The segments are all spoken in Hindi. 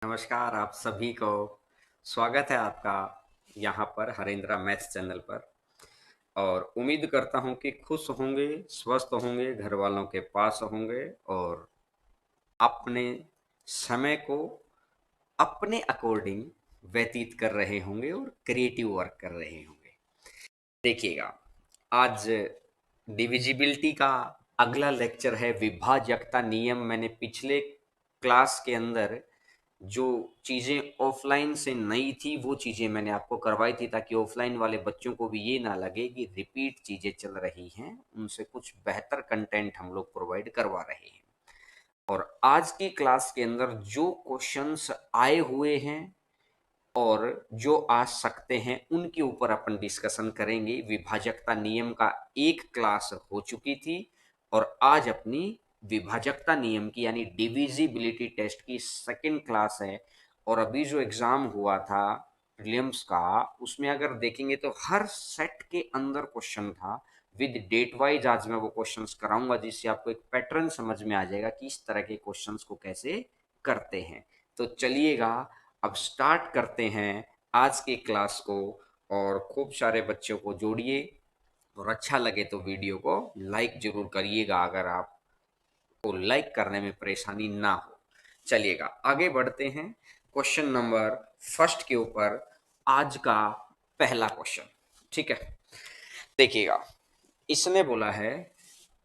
नमस्कार आप सभी को। स्वागत है आपका यहाँ पर हरेंद्रा मैथ्स चैनल पर। और उम्मीद करता हूँ कि खुश होंगे, स्वस्थ होंगे, घर वालों के पास होंगे और अपने समय को अपने अकॉर्डिंग व्यतीत कर रहे होंगे और क्रिएटिव वर्क कर रहे होंगे। देखिएगा, आज डिविजिबिलिटी का अगला लेक्चर है विभाज्यता नियम। मैंने पिछले क्लास के अंदर जो चीज़ें ऑफलाइन से नई थी वो चीज़ें मैंने आपको करवाई थी, ताकि ऑफलाइन वाले बच्चों को भी ये ना लगे कि रिपीट चीज़ें चल रही हैं, उनसे कुछ बेहतर कंटेंट हम लोग प्रोवाइड करवा रहे हैं। और आज की क्लास के अंदर जो क्वेश्चंस आए हुए हैं और जो आ सकते हैं उनके ऊपर अपन डिस्कशन करेंगे। विभाजकता नियम का एक क्लास हो चुकी थी और आज अपनी विभाजकता नियम की यानी डिविजिबिलिटी टेस्ट की सेकंड क्लास है। और अभी जो एग्जाम हुआ था प्रीलिम्स का, उसमें अगर देखेंगे तो हर सेट के अंदर क्वेश्चन था। विद डेट वाइज आज मैं वो क्वेश्चंस कराऊंगा, जिससे आपको एक पैटर्न समझ में आ जाएगा कि इस तरह के क्वेश्चंस को कैसे करते हैं। तो चलिएगा, अब स्टार्ट करते हैं आज के क्लास को। और खूब सारे बच्चों को जोड़िए और अच्छा लगे तो वीडियो को लाइक जरूर करिएगा, अगर आपको लाइक करने में परेशानी ना हो। चलिएगा आगे बढ़ते हैं क्वेश्चन नंबर फर्स्ट के ऊपर। आज का पहला क्वेश्चन, ठीक है, देखिएगा। इसने बोला है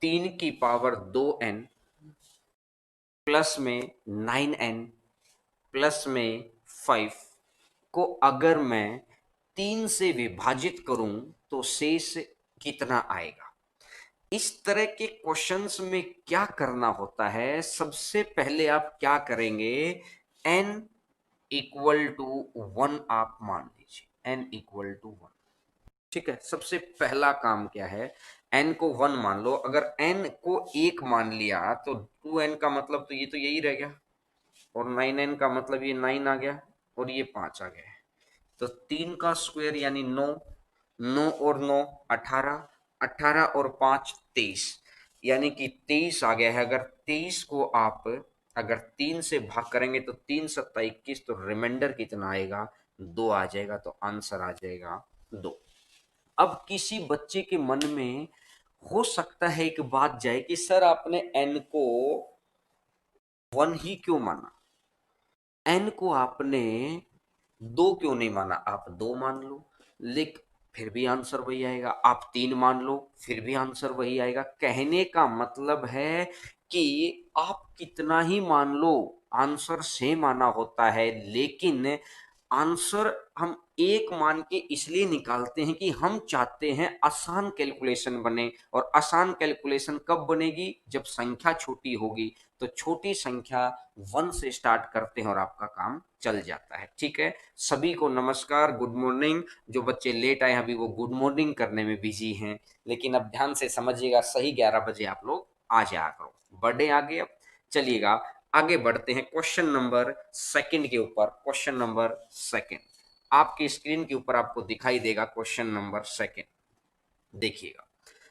3 की पावर 2n प्लस में 9n प्लस में 5 को अगर मैं 3 से विभाजित करूं तो शेष कितना आएगा। इस तरह के क्वेश्चंस में क्या करना होता है, सबसे पहले आप क्या करेंगे, n इक्वल टू 1 आप मान लीजिए, n इक्वल टू 1। ठीक है, सबसे पहला काम क्या है, n को 1 मान लो। अगर n को 1 मान लिया तो 2n का मतलब तो ये तो यही रह गया, और 9n का मतलब ये 9 आ गया और ये 5 आ गया। तो 3 का स्क्वायर यानी 9, 9 और 9 18, 18 और 5 23, यानी कि 23 आ गया है। अगर 23 को आप अगर 3 से भाग करेंगे तो 3 सत्ता 21, तो रिमाइंडर कितना आएगा, 2 आ जाएगा। तो आंसर आ जाएगा 2। अब किसी बच्चे के मन में हो सकता है एक बात जाए कि सर आपने n को 1 ही क्यों माना, n को आपने 2 क्यों नहीं माना। आप 2 मान लो, लेकिन फिर भी आंसर वही आएगा। आप 3 मान लो, फिर भी आंसर वही आएगा। कहने का मतलब है कि आप कितना ही मान लो, आंसर सेम आना होता है। लेकिन आंसर हम एक मान के इसलिए निकालते हैं कि हम चाहते हैं आसान कैलकुलेशन बने। और आसान कैलकुलेशन कब बनेगी, जब संख्या छोटी होगी। तो छोटी संख्या 1 से स्टार्ट करते हैं और आपका काम चल जाता है। ठीक है, सभी को नमस्कार, गुड मॉर्निंग। जो बच्चे लेट आए अभी वो गुड मॉर्निंग करने में बिजी हैं, लेकिन अब ध्यान से समझिएगा, सही 11 बजे आप लोग आ जाया करो। बढ़े आगे अब, चलिएगा आगे बढ़ते हैं क्वेश्चन नंबर सेकंड के ऊपर। क्वेश्चन नंबर सेकंड आपकी स्क्रीन के ऊपर आपको दिखाई देगा। क्वेश्चन नंबर सेकंड देखिएगा।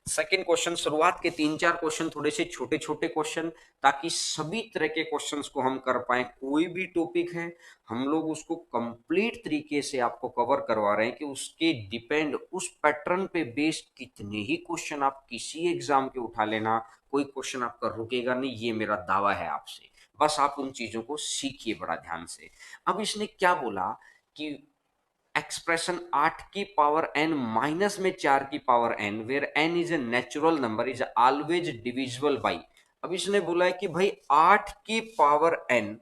सेकंड क्वेश्चन, शुरुआत के 3-4 क्वेश्चन थोड़े से छोटे छोटे क्वेश्चन, ताकि सभी तरह के क्वेश्चंस को हम कर पाए। कोई भी टॉपिक है हम लोग उसको कंप्लीट तरीके से आपको कवर करवा रहे हैं कि उसके डिपेंड उस पैटर्न पे बेस्ड कितने ही क्वेश्चन आप किसी एग्जाम के उठा लेना, कोई क्वेश्चन आपका रुकेगा नहीं, ये मेरा दावा है आपसे। बस आप उन चीजों को सीखिए बड़ा ध्यान से। अब इसने क्या बोला कि एक्सप्रेशन 8 की पावर n माइनस में 4 की power n, where n is a natural number, is always divisible by. अब इसने बोला है कि भाई 8 की पावर n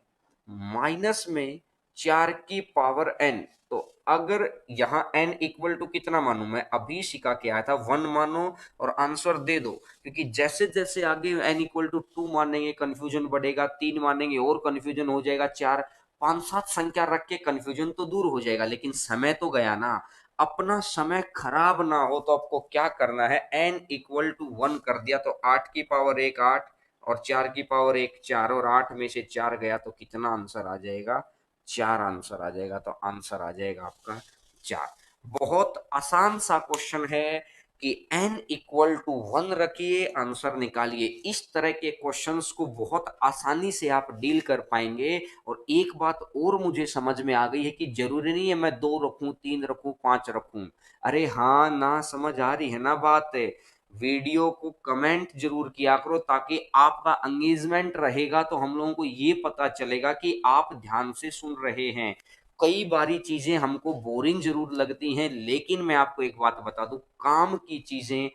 माइनस में 4 की पावर n, तो अगर यहाँ n इक्वल टू कितना मानू, मैं अभी सिखा के आया था 1 मानो और आंसर दे दो। क्योंकि जैसे जैसे आगे n इक्वल टू 2 मानेंगे कंफ्यूजन बढ़ेगा, 3 मानेंगे और कंफ्यूजन हो जाएगा, 4 5-7 संख्या रख के कंफ्यूजन तो दूर हो जाएगा, लेकिन समय तो गया ना। अपना समय खराब ना हो तो आपको क्या करना है, n इक्वल टू 1 कर दिया तो 8 की पावर 1 8 और 4 की पावर 1 4, और 8 में से 4 गया तो कितना आंसर आ जाएगा, 4 आंसर आ जाएगा। तो आंसर आ जाएगा आपका 4। बहुत आसान सा क्वेश्चन है, कि n इक्वल टू 1 रखिए, आंसर निकालिए। इस तरह के क्वेश्चंस को बहुत आसानी से आप डील कर पाएंगे। और एक बात और मुझे समझ में आ गई है कि जरूरी नहीं है मैं 2 रखूं, 3 रखूं, 5 रखूं। अरे हाँ ना, समझ आ रही है ना बात है। वीडियो को कमेंट जरूर किया करो, ताकि आपका एंगेजमेंट रहेगा तो हम लोगों को ये पता चलेगा कि आप ध्यान से सुन रहे हैं। कई बारी चीजें हमको बोरिंग जरूर लगती हैं, लेकिन मैं आपको एक बात बता दूं, काम की चीजें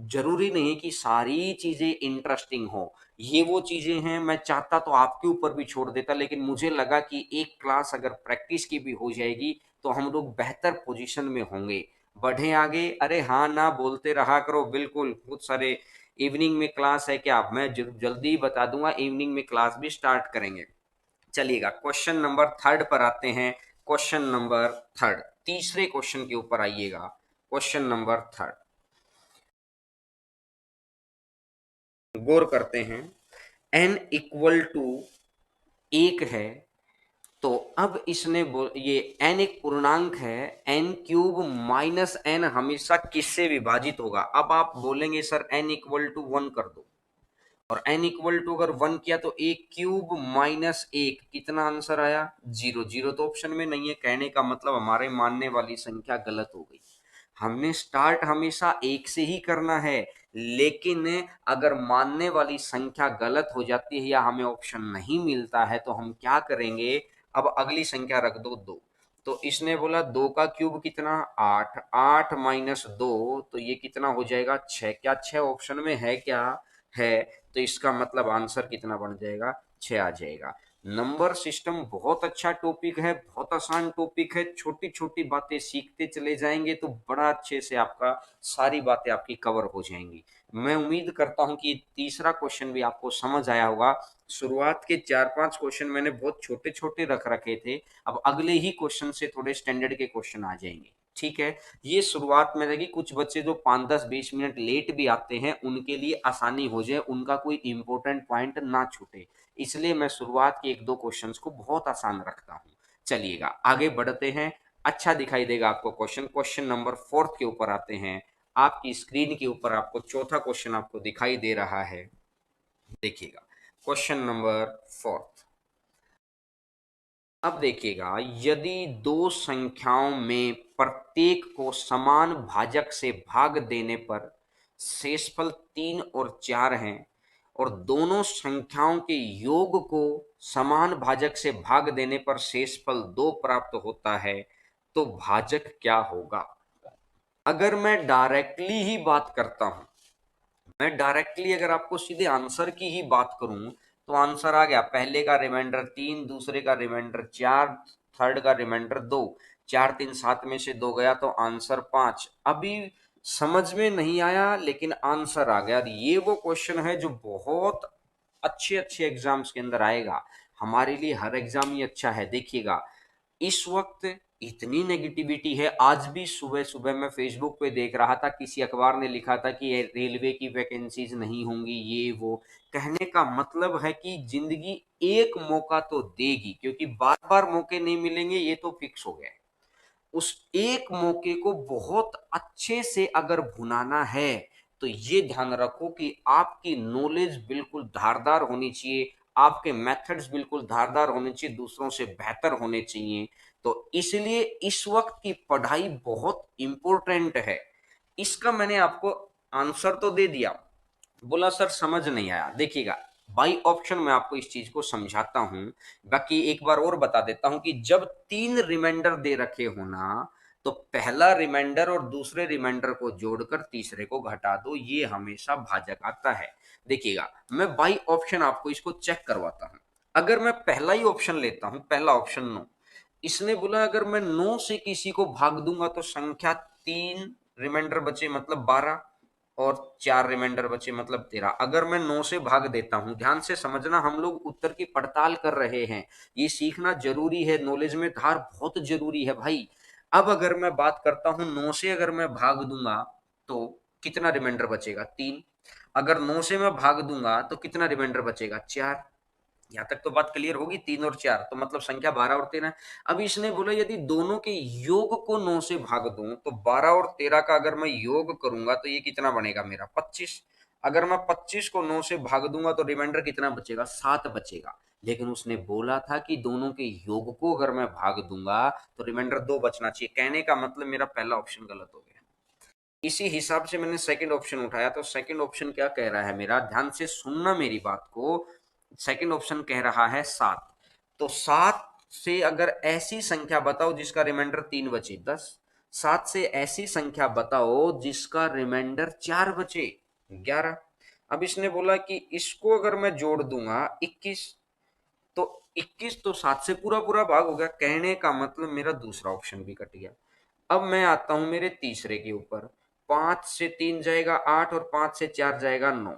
जरूरी नहीं कि सारी चीजें इंटरेस्टिंग हो। ये वो चीजें हैं, मैं चाहता तो आपके ऊपर भी छोड़ देता, लेकिन मुझे लगा कि एक क्लास अगर प्रैक्टिस की भी हो जाएगी तो हम लोग बेहतर पोजीशन में होंगे। बढ़े आगे। अरे हाँ ना बोलते रहा करो। बिल्कुल, बहुत सारे इवनिंग में क्लास है क्या? मैं जल्दी बता दूंगा, इवनिंग में क्लास भी स्टार्ट करेंगे। चलिएगा, क्वेश्चन नंबर थर्ड पर आते हैं। क्वेश्चन नंबर थर्ड, तीसरे क्वेश्चन के ऊपर आइएगा। क्वेश्चन नंबर थर्ड, गौर करते हैं। n इक्वल टू 1 है, तो अब इसने ये n एक पूर्णांक है, n क्यूब माइनस n हमेशा किससे विभाजित होगा? अब आप बोलेंगे सर n इक्वल टू 1 कर दो, और n इक्वल टू अगर 1 किया तो एक क्यूब माइनस 1, कितना आंसर आया? 0। 0 तो ऑप्शन में नहीं है, कहने का मतलब हमारे मानने वाली संख्या गलत हो गई। हमने स्टार्ट हमेशा एक से ही करना है, लेकिन अगर मानने वाली संख्या गलत हो जाती है या हमें ऑप्शन नहीं मिलता है तो हम क्या करेंगे? अब अगली संख्या रख दो 2। तो इसने बोला 2 का क्यूब कितना? 8। 8 माइनस 2, तो ये कितना हो जाएगा? 6। क्या 6 ऑप्शन में है क्या? है। तो इसका मतलब आंसर कितना बन जाएगा? 6 आ जाएगा। नंबर सिस्टम बहुत अच्छा टॉपिक है, बहुत आसान टॉपिक है। छोटी छोटी बातें सीखते चले जाएंगे तो बड़ा अच्छे से आपका सारी बातें आपकी कवर हो जाएंगी। मैं उम्मीद करता हूं कि तीसरा क्वेश्चन भी आपको समझ आया होगा। शुरुआत के 4-5 क्वेश्चन मैंने बहुत छोटे छोटे रख रखे थे, अब अगले ही क्वेश्चन से थोड़े स्टैंडर्ड के क्वेश्चन आ जाएंगे। ठीक है, ये शुरुआत में रहेगी। कुछ बच्चे जो 5-10-20 मिनट लेट भी आते हैं उनके लिए आसानी हो जाए, उनका कोई इंपॉर्टेंट पॉइंट ना छूटे, इसलिए मैं शुरुआत के 1-2 क्वेश्चंस को बहुत आसान रखता हूं। चलिएगा आगे बढ़ते हैं। अच्छा दिखाई देगा आपको क्वेश्चन। क्वेश्चन नंबर फोर्थ के ऊपर आते हैं। आपकी स्क्रीन के ऊपर आपको चौथा क्वेश्चन आपको दिखाई दे रहा है, देखिएगा। क्वेश्चन नंबर फोर्थ, अब देखिएगा, यदि दो संख्याओं में प्रत्येक को समान भाजक से भाग देने पर शेषफल 3 और 4 हैं, और दोनों संख्याओं के योग को समान भाजक से भाग देने पर शेषफल 2 प्राप्त होता है, तो भाजक क्या होगा? अगर मैं डायरेक्टली ही बात करता हूं, मैं डायरेक्टली अगर आपको सीधे आंसर की ही बात करूं, तो आंसर आ गया। पहले का रिमाइंडर 3, दूसरे का रिमाइंडर 4, थर्ड का रिमाइंडर 2। 4 3 7 में से 2 गया तो आंसर 5। अभी समझ में नहीं आया, लेकिन आंसर आ गया। ये वो क्वेश्चन है जो बहुत अच्छे अच्छे एग्जाम्स के अंदर आएगा। हमारे लिए हर एग्जाम ही अच्छा है। देखिएगा, इस वक्त इतनी नेगेटिविटी है। आज भी सुबह सुबह मैं फेसबुक पे देख रहा था, किसी अखबार ने लिखा था कि रेलवे की वैकेंसीज नहीं होंगी, ये वो। कहने का मतलब है कि जिंदगी एक मौका तो देगी, क्योंकि बार बार मौके नहीं मिलेंगे, ये तो फिक्स हो गया है। उस एक मौके को बहुत अच्छे से अगर भुनाना है, तो ये ध्यान रखो कि आपकी नॉलेज बिल्कुल धारदार होनी चाहिए, आपके मेथड्स बिल्कुल धारदार होने चाहिए, दूसरों से बेहतर होने चाहिए। तो इसलिए इस वक्त की पढ़ाई बहुत इंपॉर्टेंट है। इसका मैंने आपको आंसर तो दे दिया, बोला सर समझ नहीं आया। देखिएगा, बाई ऑप्शन मैं आपको इस चीज को समझाता हूं। बाकी एक बार और बता देता हूं कि जब 3 रिमाइंडर दे रखे हो ना, तो पहला रिमाइंडर और दूसरे रिमाइंडर को जोड़कर तीसरे को घटा दो, ये हमेशा भाजक आता है। देखिएगा, मैं बाई ऑप्शन आपको इसको चेक करवाता हूं। अगर मैं पहला ही ऑप्शन लेता हूं, पहला ऑप्शन 9, इसने बोला अगर मैं 9 से किसी को भाग दूंगा तो संख्या 3 रिमाइंडर बचे मतलब 12, और 4 रिमाइंडर बचे मतलब 13। अगर मैं 9 से भाग देता हूं, ध्यान से समझना, हम लोग उत्तर की पड़ताल कर रहे हैं, ये सीखना जरूरी है, नॉलेज में धार बहुत जरूरी है भाई। अब अगर मैं बात करता हूं 9 से अगर मैं भाग दूंगा तो कितना रिमाइंडर बचेगा? 3। अगर 9 से मैं भाग दूंगा तो कितना रिमाइंडर बचेगा? 4। यहां तक तो बात क्लियर होगी। 3 और 4 तो मतलब संख्या 12 और 13। अब इसने बोला यदि दोनों के योग को 9 से भाग दूं तो 12 और 13 का अगर मैं योग करूंगा तो ये कितना बनेगा मेरा 25। अगर मैं 25 को 9 से भाग दूंगा तो रिमाइंडर कितना बचेगा 7 बचेगा। लेकिन उसने बोला था कि दोनों के योग को अगर मैं भाग दूंगा तो रिमाइंडर 2 बचना चाहिए। कहने का मतलब मेरा पहला ऑप्शन गलत हो गया। इसी हिसाब से मैंने सेकंड ऑप्शन उठाया तो सेकंड ऑप्शन क्या कह रहा है मेरा, ध्यान से सुनना मेरी बात को। सेकंड ऑप्शन कह रहा है 7। तो 7 से अगर ऐसी संख्या बताओ जिसका रिमाइंडर 3 बचे 10। 7 से ऐसी संख्या बताओ जिसका रिमाइंडर 4 बचे 11। अब इसने बोला कि इसको अगर मैं जोड़ दूंगा 21, तो 21 तो 7 से पूरा पूरा भाग हो गया। कहने का मतलब मेरा दूसरा ऑप्शन भी कट गया। अब मैं आता हूं मेरे तीसरे के ऊपर। 5 से 3 जाएगा 8 और 5 से 4 जाएगा 9।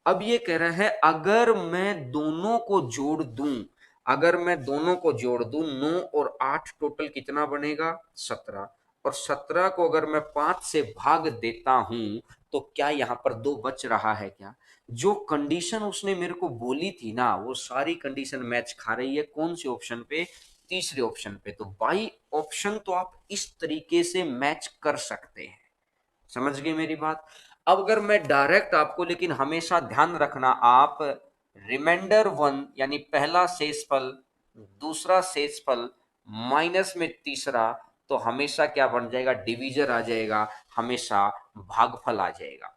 अब ये कह रहा है अगर मैं दोनों को जोड़ दूं, अगर मैं दोनों को जोड़ दूं 9 और 8 टोटल कितना बनेगा 17। और 17 को अगर मैं 5 से भाग देता हूं तो क्या यहां पर 2 बच रहा है क्या? जो कंडीशन उसने मेरे को बोली थी ना वो सारी कंडीशन मैच खा रही है। कौन से ऑप्शन पे? तीसरे ऑप्शन पे। तो बाई ऑप्शन तो आप इस तरीके से मैच कर सकते हैं। समझ गए मेरी बात? अब अगर मैं डायरेक्ट आपको, लेकिन हमेशा ध्यान रखना आप, रिमाइंडर 1 यानी पहला शेषफल, दूसरा शेषफल माइनस में तीसरा, तो हमेशा क्या बन जाएगा डिवीजर आ जाएगा, हमेशा भागफल आ जाएगा,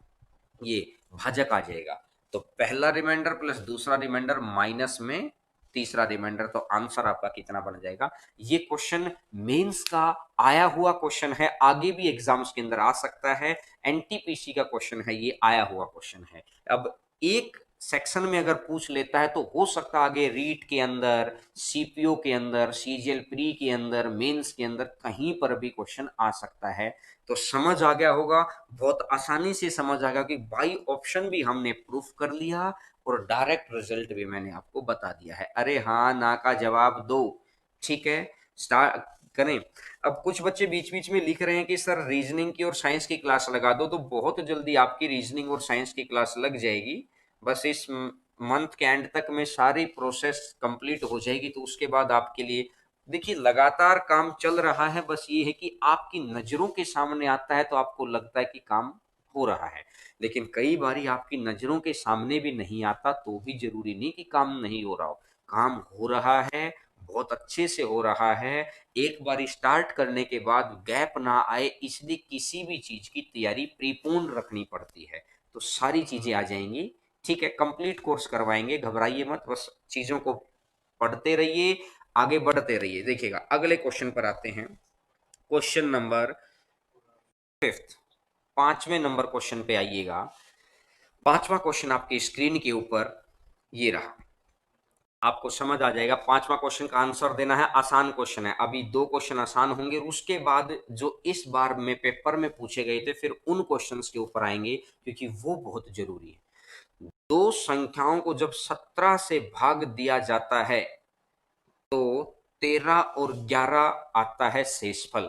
ये भाजक आ जाएगा। तो पहला रिमाइंडर प्लस दूसरा रिमाइंडर माइनस में तीसरा रिमाइंडर, तो आंसर आपका कितना बन जाएगा? ये क्वेश्चन मेंस का आया हुआ क्वेश्चन है, आगे भी एग्जाम्स के अंदर आ सकता है। एनटीपीसी का क्वेश्चन है, ये आया हुआ क्वेश्चन है। अब एक सेक्शन में अगर पूछ लेता है तो हो सकता है आगे रीट के अंदर, सीपीओ के अंदर, सीजीएल प्री के अंदर, मेंस के अंदर कहीं पर भी क्वेश्चन आ सकता है। तो समझ आ गया होगा, बहुत आसानी से समझ आ गया कि बाई ऑप्शन भी हमने प्रूफ कर लिया और डायरेक्ट रिजल्ट भी मैंने आपको बता दिया है। अरे हाँ ना का जवाब दो। ठीक है, स्टार्ट करें। अब कुछ बच्चे बीच बीच में लिख रहे हैं कि सर रीजनिंग की और साइंस की क्लास लगा दो, तो बहुत जल्दी आपकी रीजनिंग और साइंस की क्लास लग जाएगी। बस इस मंथ के एंड तक में सारी प्रोसेस कंप्लीट हो जाएगी, तो उसके बाद आपके लिए देखिए लगातार काम चल रहा है। बस ये है कि आपकी नजरों के सामने आता है तो आपको लगता है कि काम हो रहा है, लेकिन कई बारी आपकी नजरों के सामने भी नहीं आता तो भी जरूरी नहीं कि काम नहीं हो रहा हो। काम हो रहा है, बहुत अच्छे से हो रहा है। एक बार स्टार्ट करने के बाद गैप ना आए, इसलिए किसी भी चीज की तैयारी प्रीपोन रखनी पड़ती है। तो सारी चीजें आ जाएंगी। ठीक है, कंप्लीट कोर्स करवाएंगे, घबराइए मत, बस चीजों को पढ़ते रहिए, आगे बढ़ते रहिए। देखिएगा अगले क्वेश्चन पर आते हैं। क्वेश्चन नंबर 5, 5वें नंबर क्वेश्चन पे आइएगा। 5वां क्वेश्चन आपकी स्क्रीन के ऊपर ये रहा, आपको समझ आ जाएगा। 5वां क्वेश्चन का आंसर देना है, आसान क्वेश्चन है। अभी 2 क्वेश्चन आसान होंगे, उसके बाद जो इस बार में पेपर में पूछे गए थे फिर उन क्वेश्चंस के ऊपर आएंगे, क्योंकि वो बहुत जरूरी है। दो संख्याओं को जब 17 से भाग दिया जाता है तो 13 और 11 आता है शेषफल।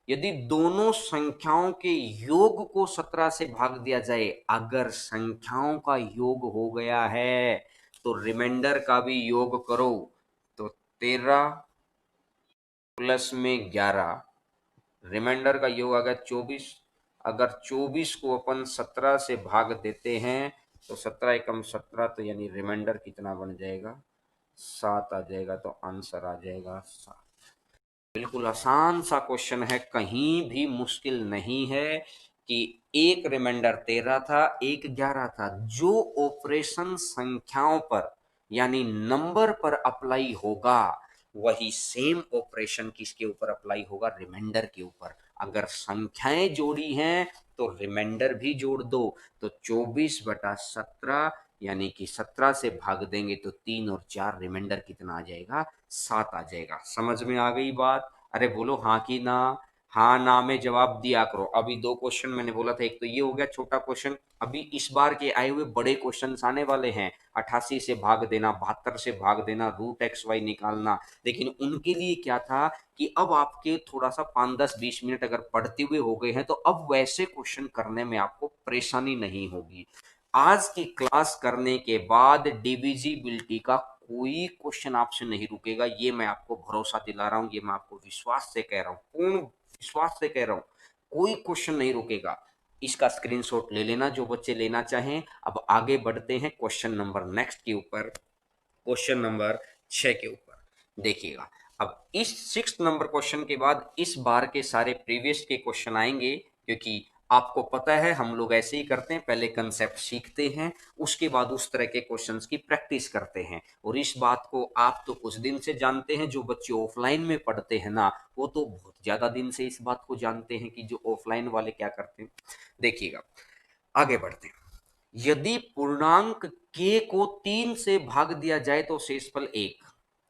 यदि दोनों संख्याओं के योग को 17 से भाग दिया जाए, अगर संख्याओं का योग हो गया है तो रिमाइंडर का भी योग करो। तो 13 प्लस में 11, रिमाइंडर का योग आ गया 24। अगर 24 को अपन 17 से भाग देते हैं तो 17 एकम 17, तो यानी रिमाइंडर कितना बन जाएगा 7 आ जाएगा। तो आंसर आ जाएगा 7। बिल्कुल आसान सा क्वेश्चन है, कहीं भी मुश्किल नहीं है कि एक रिमाइंडर 13 था, एक 11 था। जो ऑपरेशन संख्याओं पर यानी नंबर पर अप्लाई होगा वही सेम ऑपरेशन किसके ऊपर अप्लाई होगा? रिमाइंडर के ऊपर। अगर संख्याएं जोड़ी हैं तो रिमाइंडर भी जोड़ दो। तो 24/17 यानी कि 17 से भाग देंगे तो 3 और 4, रिमाइंडर कितना आ जाएगा? 7 आ जाएगा। समझ में आ गई बात? अरे बोलो हाँ कि ना। हाँ ना में जवाब दिया करो। अभी 2 क्वेश्चन मैंने बोला था, एक तो ये हो गया छोटा क्वेश्चन। अभी इस बार के आए हुए बड़े क्वेश्चन आने वाले हैं, 88 से भाग देना, 72 से भाग देना, रूट एक्स वाई निकालना। लेकिन उनके लिए क्या था कि अब आपके थोड़ा सा 5-10-20 मिनट अगर पढ़ते हुए हो गए हैं तो अब वैसे क्वेश्चन करने में आपको परेशानी नहीं होगी। आज की क्लास करने के बाद डिविजिबिलिटी का कोई क्वेश्चन आपसे नहीं रुकेगा, ये मैं आपको भरोसा दिला रहा हूं, ये मैं आपको विश्वास से कह रहा हूं, पूर्ण विश्वास से कह रहा हूं, कोई क्वेश्चन नहीं रुकेगा। इसका स्क्रीनशॉट ले लेना जो बच्चे लेना चाहें। अब आगे बढ़ते हैं क्वेश्चन नंबर नेक्स्ट के ऊपर, क्वेश्चन नंबर 6 के ऊपर देखिएगा। अब इस 6 नंबर क्वेश्चन के बाद इस बार के सारे प्रीवियस के क्वेश्चन आएंगे, क्योंकि आपको पता है हम लोग ऐसे ही करते हैं, पहले कंसेप्ट सीखते हैं, उसके बाद उस तरह के क्वेश्चंस की प्रैक्टिस करते हैं। और इस बात को आप तो कुछ दिन से जानते हैं, जो बच्चे ऑफलाइन में पढ़ते हैं ना, वो तो बहुत ज्यादा दिन से इस बात को जानते हैं कि जो ऑफलाइन वाले क्या करते हैं। देखिएगा, आगे बढ़ते हैं। यदि पूर्णांक k को 3 से भाग दिया जाए तो शेषफल 1,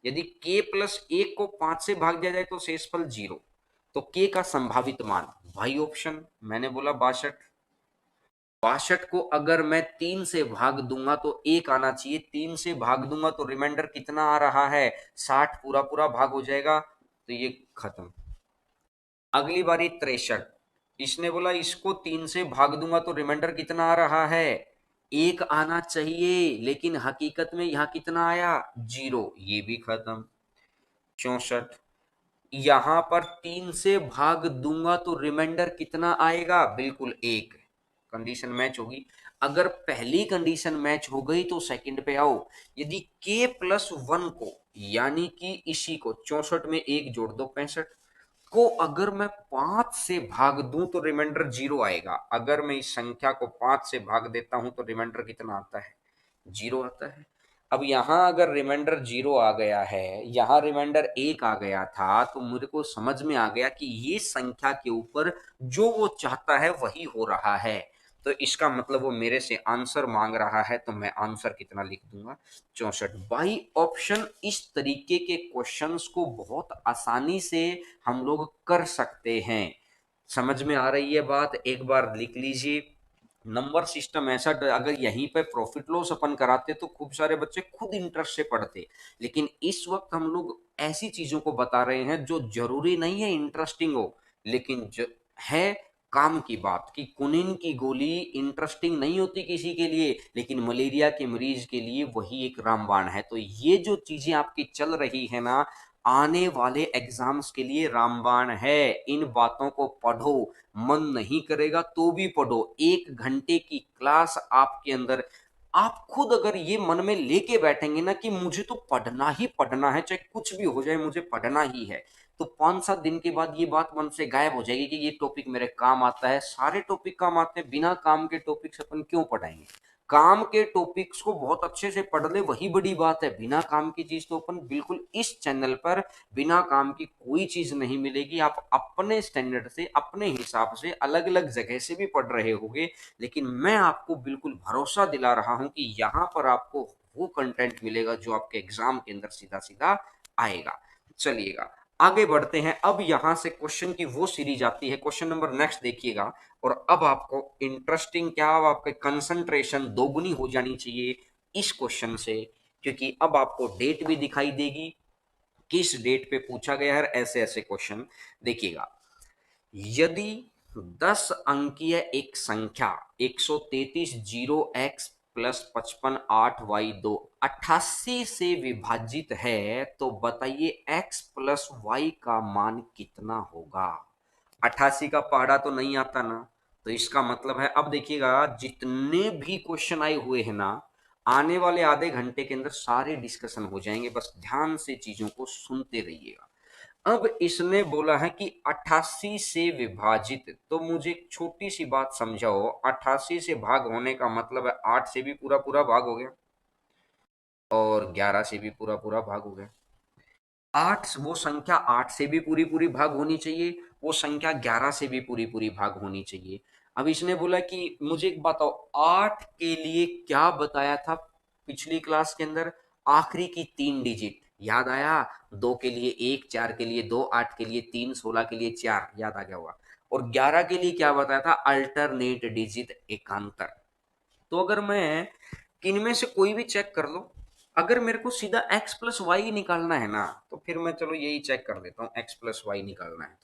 यदि k प्लस 1 को 5 से भाग दिया जाए तो शेषफल 0, तो k का संभावित मान, भाई ऑप्शन मैंने बोला 62, 62 को अगर मैं 3 से भाग दूंगा तो 1 आना चाहिए, 3 से भाग दूंगा तो रिमाइंडर कितना आ रहा है, 60, पूरा पूरा भाग हो जाएगा, तो ये खत्म। अगली बारी 63, इसने बोला इसको 3 से भाग दूंगा तो रिमाइंडर कितना आ रहा है, 1 आना चाहिए, लेकिन हकीकत में यहां कितना आया, 0, ये भी खत्म। 64, यहां पर 3 से भाग दूंगा तो रिमाइंडर कितना आएगा, बिल्कुल 1, कंडीशन मैच होगी। अगर पहली कंडीशन मैच हो गई तो सेकंड पे आओ। यदि k प्लस 1 को, यानी कि इसी को 64 में 1 जोड़ दो 65 को, अगर मैं 5 से भाग दूं तो रिमाइंडर 0 आएगा। अगर मैं इस संख्या को 5 से भाग देता हूं तो रिमाइंडर कितना आता है, 0 आता है। अब यहां अगर रिमाइंडर 0 आ गया है, यहां रिमाइंडर 1 आ गया था, तो मुझे को समझ में आ गया कि ये संख्या के ऊपर जो वो चाहता है वही हो रहा है। तो इसका मतलब वो मेरे से आंसर मांग रहा है, तो मैं आंसर कितना लिख दूंगा, 64। बाई ऑप्शन इस तरीके के क्वेश्चंस को बहुत आसानी से हम लोग कर सकते हैं। समझ में आ रही है बात, एक बार लिख लीजिए। नंबर सिस्टम ऐसा, अगर यहीं पे प्रॉफिट लॉस अपन कराते तो खूब सारे बच्चे खुद इंटरेस्ट से पढ़ते, लेकिन इस वक्त हम लोग ऐसी चीजों को बता रहे हैं जो जरूरी नहीं है इंटरेस्टिंग हो, लेकिन है काम की बात, कि कुनिन की गोली इंटरेस्टिंग नहीं होती किसी के लिए, लेकिन मलेरिया के मरीज के लिए वही एक रामबाण है। तो ये जो चीजें आपकी चल रही है ना, आने वाले एग्जाम्स के लिए रामबाण है। इन बातों को पढ़ो, मन नहीं करेगा तो भी पढ़ो। 1 घंटे की क्लास आपके अंदर, आप खुद अगर ये मन में लेके बैठेंगे ना कि मुझे तो पढ़ना ही पढ़ना है, चाहे कुछ भी हो जाए मुझे पढ़ना ही है, तो 5-7 दिन के बाद ये बात मन से गायब हो जाएगी कि ये टॉपिक मेरे काम आता है। सारे टॉपिक काम आते हैं, बिना काम के टॉपिक्स अपन क्यों पढ़ाएंगे। काम के टॉपिक्स को बहुत अच्छे से पढ़ ले, वही बड़ी बात है। बिना काम की चीज तो अपन बिल्कुल, इस चैनल पर बिना काम की कोई चीज नहीं मिलेगी। आप अपने स्टैंडर्ड से, अपने हिसाब से, अलग अलग जगह से भी पढ़ रहे होगे, लेकिन मैं आपको बिल्कुल भरोसा दिला रहा हूं कि यहां पर आपको वो कंटेंट मिलेगा जो आपके एग्जाम के अंदर सीधा सीधा आएगा। चलिएगा आगे बढ़ते हैं। अब यहां से क्वेश्चन की वो सीरीज आती है, क्वेश्चन नंबर नेक्स्ट देखिएगा। और अब आपको इंटरेस्टिंग क्या, अब आपके कंसंट्रेशन दोगुनी हो जानी चाहिए इस क्वेश्चन से, क्योंकि अब आपको डेट भी दिखाई देगी, किस डेट पे पूछा गया है, ऐसे ऐसे क्वेश्चन। देखिएगा, यदि 10 अंकीय एक संख्या 133 0x प्लस 55 8y2 88 से विभाजित है, तो बताइए x प्लस y का मान कितना होगा। 88 का पहाड़ा तो नहीं आता ना, तो इसका मतलब है, अब देखिएगा जितने भी क्वेश्चन आए हुए हैं ना, आने वाले आधे घंटे के अंदर सारे डिस्कशन हो जाएंगे, बस ध्यान से चीजों को सुनते रहिएगा। अब इसने बोला है कि 88 से विभाजित, तो मुझे एक छोटी सी बात समझाओ, 88 से भाग होने का मतलब है 8 से भी पूरा पूरा भाग हो गया और 11 से भी पूरा पूरा भाग हो गया। 8, वो संख्या 8 से भी पूरी पूरी भाग होनी चाहिए, वो संख्या 11 से भी पूरी पूरी भाग होनी चाहिए। अब इसने बोला कि मुझे एक बताओ, 8 के लिए क्या बताया था पिछली क्लास के अंदर, आखिरी की 3 डिजिट याद आया, 2 के लिए 1, 4 के लिए 2, 8 के लिए 3, 16 के लिए 4, याद आ गया होगा। और 11 के लिए क्या बताया था, अल्टरनेट डिजिट एकांतर। तो अगर मैं इनमें से कोई भी चेक कर लो, अगर मेरे को सीधा x प्लस वाई निकालना है ना, तो फिर मैं चलो यही चेक कर लेता हूँ, x प्लस वाई निकालना है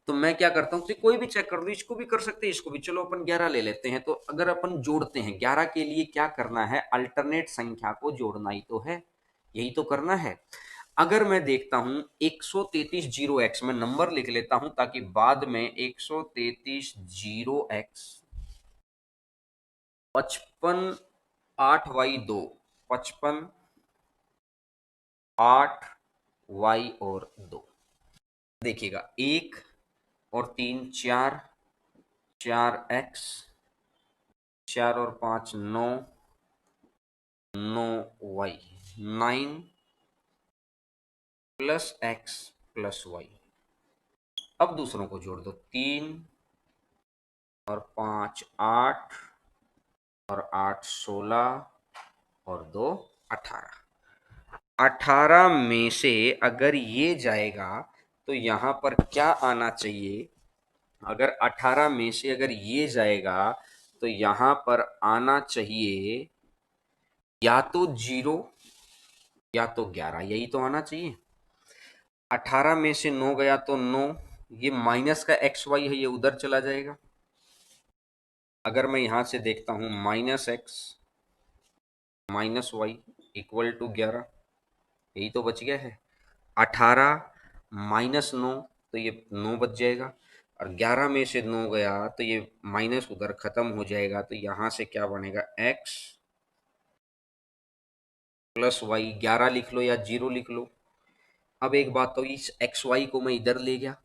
तो मैं क्या करता हूँ, कोई भी चेक कर लो, इसको भी कर सकते हैं, इसको भी, चलो अपन 11 ले लेते हैं। तो अगर अपन जोड़ते हैं 11 के लिए क्या करना है, अल्टरनेट संख्या को जोड़ना ही तो है। यही तो करना है। अगर मैं देखता हूं 133 जीरो एक्स, मैं नंबर लिख लेता हूं ताकि बाद में 133 जीरो एक्स 55 8 y 2, 55 8 y और 2। देखिएगा 1 और 3 4, 4 x, 4 और 5 9, 9 y, 9 + x + y। अब दूसरों को जोड़ दो, 3 और 5 8, और 8 16, और 2 18। 18 में से अगर ये जाएगा तो यहां पर क्या आना चाहिए? अगर 18 में से अगर ये जाएगा तो यहां पर आना चाहिए या तो 0 या तो 11, यही तो आना चाहिए। 18 में से 9 गया तो 9, ये माइनस का एक्स वाई है, ये उधर चला जाएगा। अगर मैं यहां से देखता हूं -x -y = 11, यही तो बच गया है। 18 -9 तो ये 9 बच जाएगा, और 11 में से 9 गया तो ये माइनस उधर खत्म हो जाएगा, तो यहां से क्या बनेगा? x + y, 11 लिख लो या 0 लिख लो। अब एक बात, तो इस एक्स वाई को मैं इधर ले गया,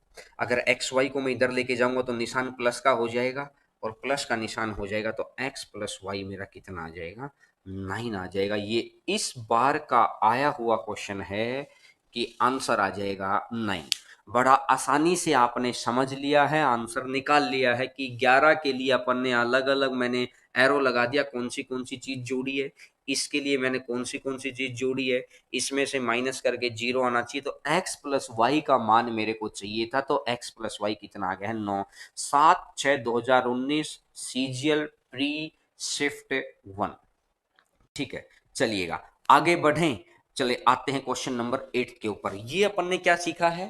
अगर एक्स वाई को मैं इधर लेके जाऊंगा तो निशान प्लस का हो जाएगा, और प्लस का निशान हो जाएगा तो x + y मेरा कितना आ जाएगा? 9 आ जाएगा। ये इस बार का आया हुआ क्वेश्चन है कि आंसर आ जाएगा 9। बड़ा आसानी से आपने समझ लिया है, आंसर निकाल लिया है कि 11 के लिए अपन ने अलग अलग मैंने एरो लगा दिया, कौन सी चीज जोड़ी है, इसके लिए मैंने कौन सी चीज जोड़ी है, इसमें से माइनस करके 0 आना चाहिए, तो x + y का मान मेरे को चाहिए था, तो x + y कितना आ गया है? 9। 7/6/2019 सीजीएल प्री शिफ्ट 1। ठीक है, चलिएगा आगे बढ़ें। चले आते हैं क्वेश्चन नंबर 8 के ऊपर। ये अपन ने क्या सीखा है?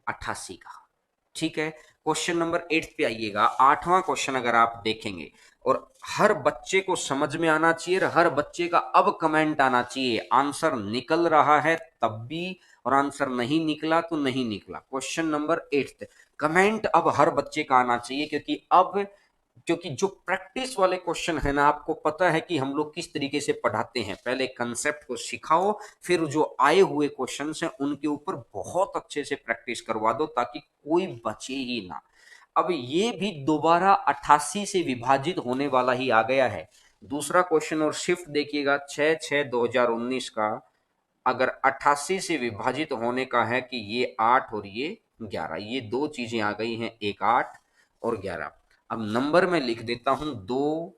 88 का। ठीक है, क्वेश्चन नंबर 8 पे आइएगा। 8वां क्वेश्चन अगर आप देखेंगे, और हर बच्चे को समझ में आना चाहिए, और हर बच्चे का अब कमेंट आना चाहिए। आंसर निकल रहा है तब भी, और आंसर नहीं निकला तो नहीं निकला। क्वेश्चन नंबर 8 कमेंट अब हर बच्चे का आना चाहिए, क्योंकि जो प्रैक्टिस वाले क्वेश्चन है ना, आपको पता है कि हम लोग किस तरीके से पढ़ाते हैं। पहले कंसेप्ट को सिखाओ, फिर जो आए हुए क्वेश्चन हैं उनके ऊपर बहुत अच्छे से प्रैक्टिस करवा दो, ताकि कोई बचे ही ना। अब ये भी दोबारा 88 से विभाजित होने वाला ही आ गया है। दूसरा क्वेश्चन और शिफ्ट देखिएगा, 6/6/2019 का। अगर 88 से विभाजित होने का है कि ये 8 और ये 11, ये दो चीजें आ गई हैं, एक 8 और 11। अब नंबर में लिख देता हूं, 2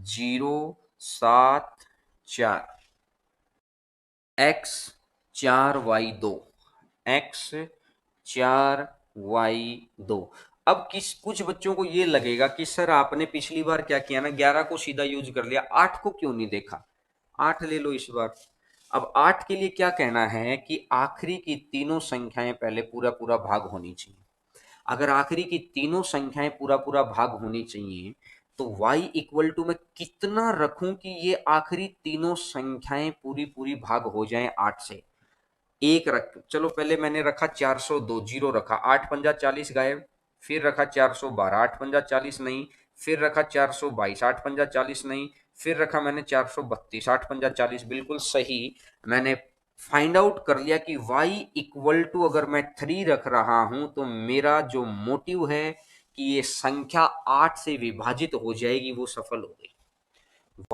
0 7 4, x 4 y 2, x 4 y 2। अब कुछ बच्चों को ये लगेगा कि सर आपने पिछली बार क्या किया ना, 11 को सीधा यूज कर लिया, 8 को क्यों नहीं देखा? 8 ले लो इस बार। अब 8 के लिए क्या कहना है कि आखिरी की तीनों संख्याएं पहले पूरा पूरा भाग होनी चाहिए। अगर आखिरी की तीनों संख्याएं पूरा पूरा भाग होनी चाहिए, तो y = मैं कितना रखूं कि ये आखिरी तीनों संख्याएं पूरी पूरी भाग हो जाएं 8 से? एक रख, चलो पहले मैंने रखा 402, 0 रखा, 8×5 = 40 गायब। फिर रखा 412, 8×5 = 40 नहीं। फिर रखा 422, 8×5 = 40 नहीं। फिर रखा मैंने 432, 8×5 = 40 बिल्कुल सही। मैंने फाइंड आउट कर लिया कि y अगर मैं 3 रख रहा हूं तो मेरा जो मोटिव है कि ये संख्या 8 से विभाजित हो जाएगी, वो सफल हो गई।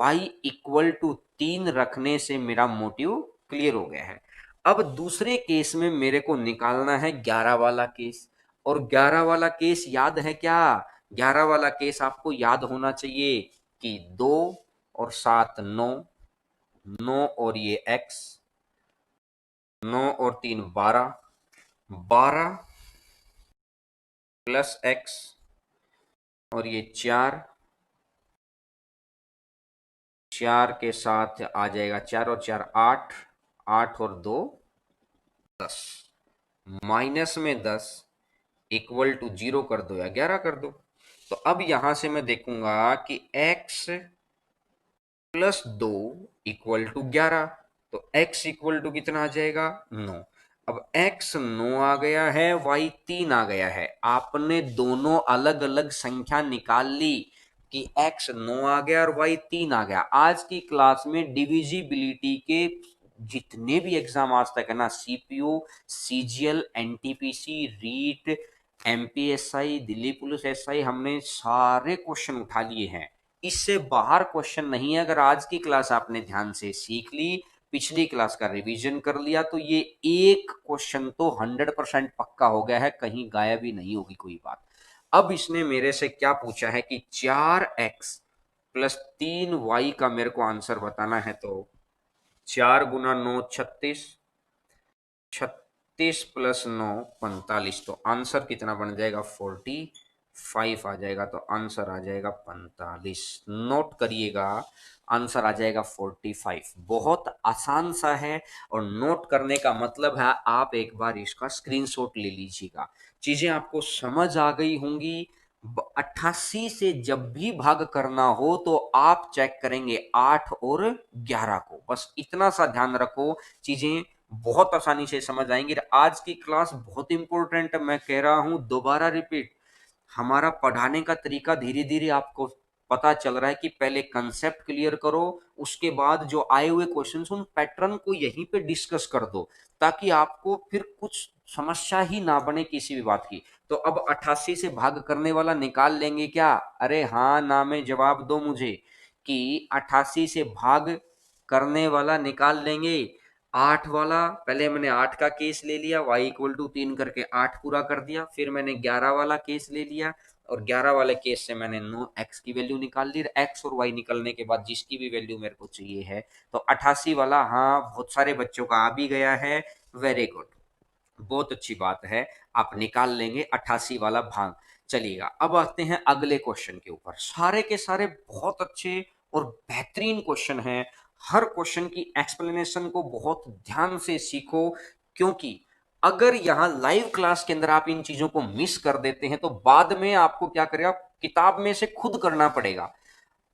y = 3 रखने से मेरा मोटिव क्लियर हो गया है। अब दूसरे केस में मेरे को निकालना है 11 वाला केस, और 11 वाला केस याद है क्या? 11 वाला केस आपको याद होना चाहिए कि 2 और 7 9, 9 और ये x, 9 और 3 12, 12 + x, और ये 4, 4 के साथ आ जाएगा 4 और 4 8, 8 और 2 10, माइनस में 10 = 0 कर दो या 11 कर दो। तो अब यहां से मैं देखूंगा कि x + 2 = 11, तो x इक्वल टू कितना आ जाएगा 9। अब x 9 आ गया है, y 3 आ गया है। आपने दोनों अलग अलग संख्या निकाल ली कि x 9 आ गया और y 3 आ गया। आज की क्लास में डिविजिबिलिटी के जितने भी एग्जाम आज तक है ना, CPU, CGL, NTPC, REET, MPSI, Delhi police SI, हमने सारे क्वेश्चन उठा लिए हैं। इससे बाहर क्वेश्चन नहीं है। अगर आज की क्लास आपने ध्यान से सीख ली, पिछली क्लास का रिवीजन कर लिया, तो ये एक क्वेश्चन तो 100% पक्का हो गया है, कहीं गायब ही नहीं होगी कोई बात। अब इसने मेरे से क्या पूछा है कि 4x प्लस 3y का मेरे को आंसर बताना है। तो 4 गुना 9 36, 36 प्लस 9 45। तो आंसर कितना बन जाएगा 45 आ जाएगा। तो आंसर आ जाएगा 45। नोट करिएगा, आंसर आ जाएगा 45। बहुत आसान सा है। और नोट करने का मतलब है आप एक बार इसका स्क्रीनशॉट ले लीजिएगा। चीजें आपको समझ आ गई होंगी। 88 से जब भी भाग करना हो तो आप चेक करेंगे 8 और 11 को, बस इतना सा ध्यान रखो, चीजें बहुत आसानी से समझ आएंगी। आज की क्लास बहुत इंपॉर्टेंट, मैं कह रहा हूं दोबारा रिपीट। हमारा पढ़ाने का तरीका धीरे धीरे आपको पता चल रहा है कि पहले कंसेप्ट क्लियर करो, उसके बाद जो आए हुए क्वेश्चन उन पैटर्न को यहीं पे डिस्कस कर दो, ताकि आपको फिर कुछ समस्या ही ना बने किसी भी बात की। तो अब 88 से भाग करने वाला निकाल लेंगे क्या? अरे हाँ ना में जवाब दो मुझे कि 88 से भाग करने वाला निकाल लेंगे। 8 वाला, पहले मैंने 8 का केस ले लिया, y इक्वल टू 3 करके 8 पूरा कर दिया। फिर मैंने 11 वाला केस ले लिया और 11 वाले केस से मैंने 9x की वैल्यू निकाल ली। x और y निकलने के बाद जिसकी भी वैल्यू मेरे को चाहिए है, तो 88 वाला, हाँ बहुत सारे बच्चों का आ भी गया है, वेरी गुड, बहुत अच्छी बात है, आप निकाल लेंगे 88 वाला भाग। चलिएगा अब आते हैं अगले क्वेश्चन के ऊपर। सारे के सारे बहुत अच्छे और बेहतरीन क्वेश्चन हैं। हर क्वेश्चन की एक्सप्लेनेशन को बहुत ध्यान से सीखो, क्योंकि अगर यहां लाइव क्लास के अंदर आप इन चीजों को मिस कर देते हैं तो बाद में आपको क्या करेगा, किताब में से खुद करना पड़ेगा।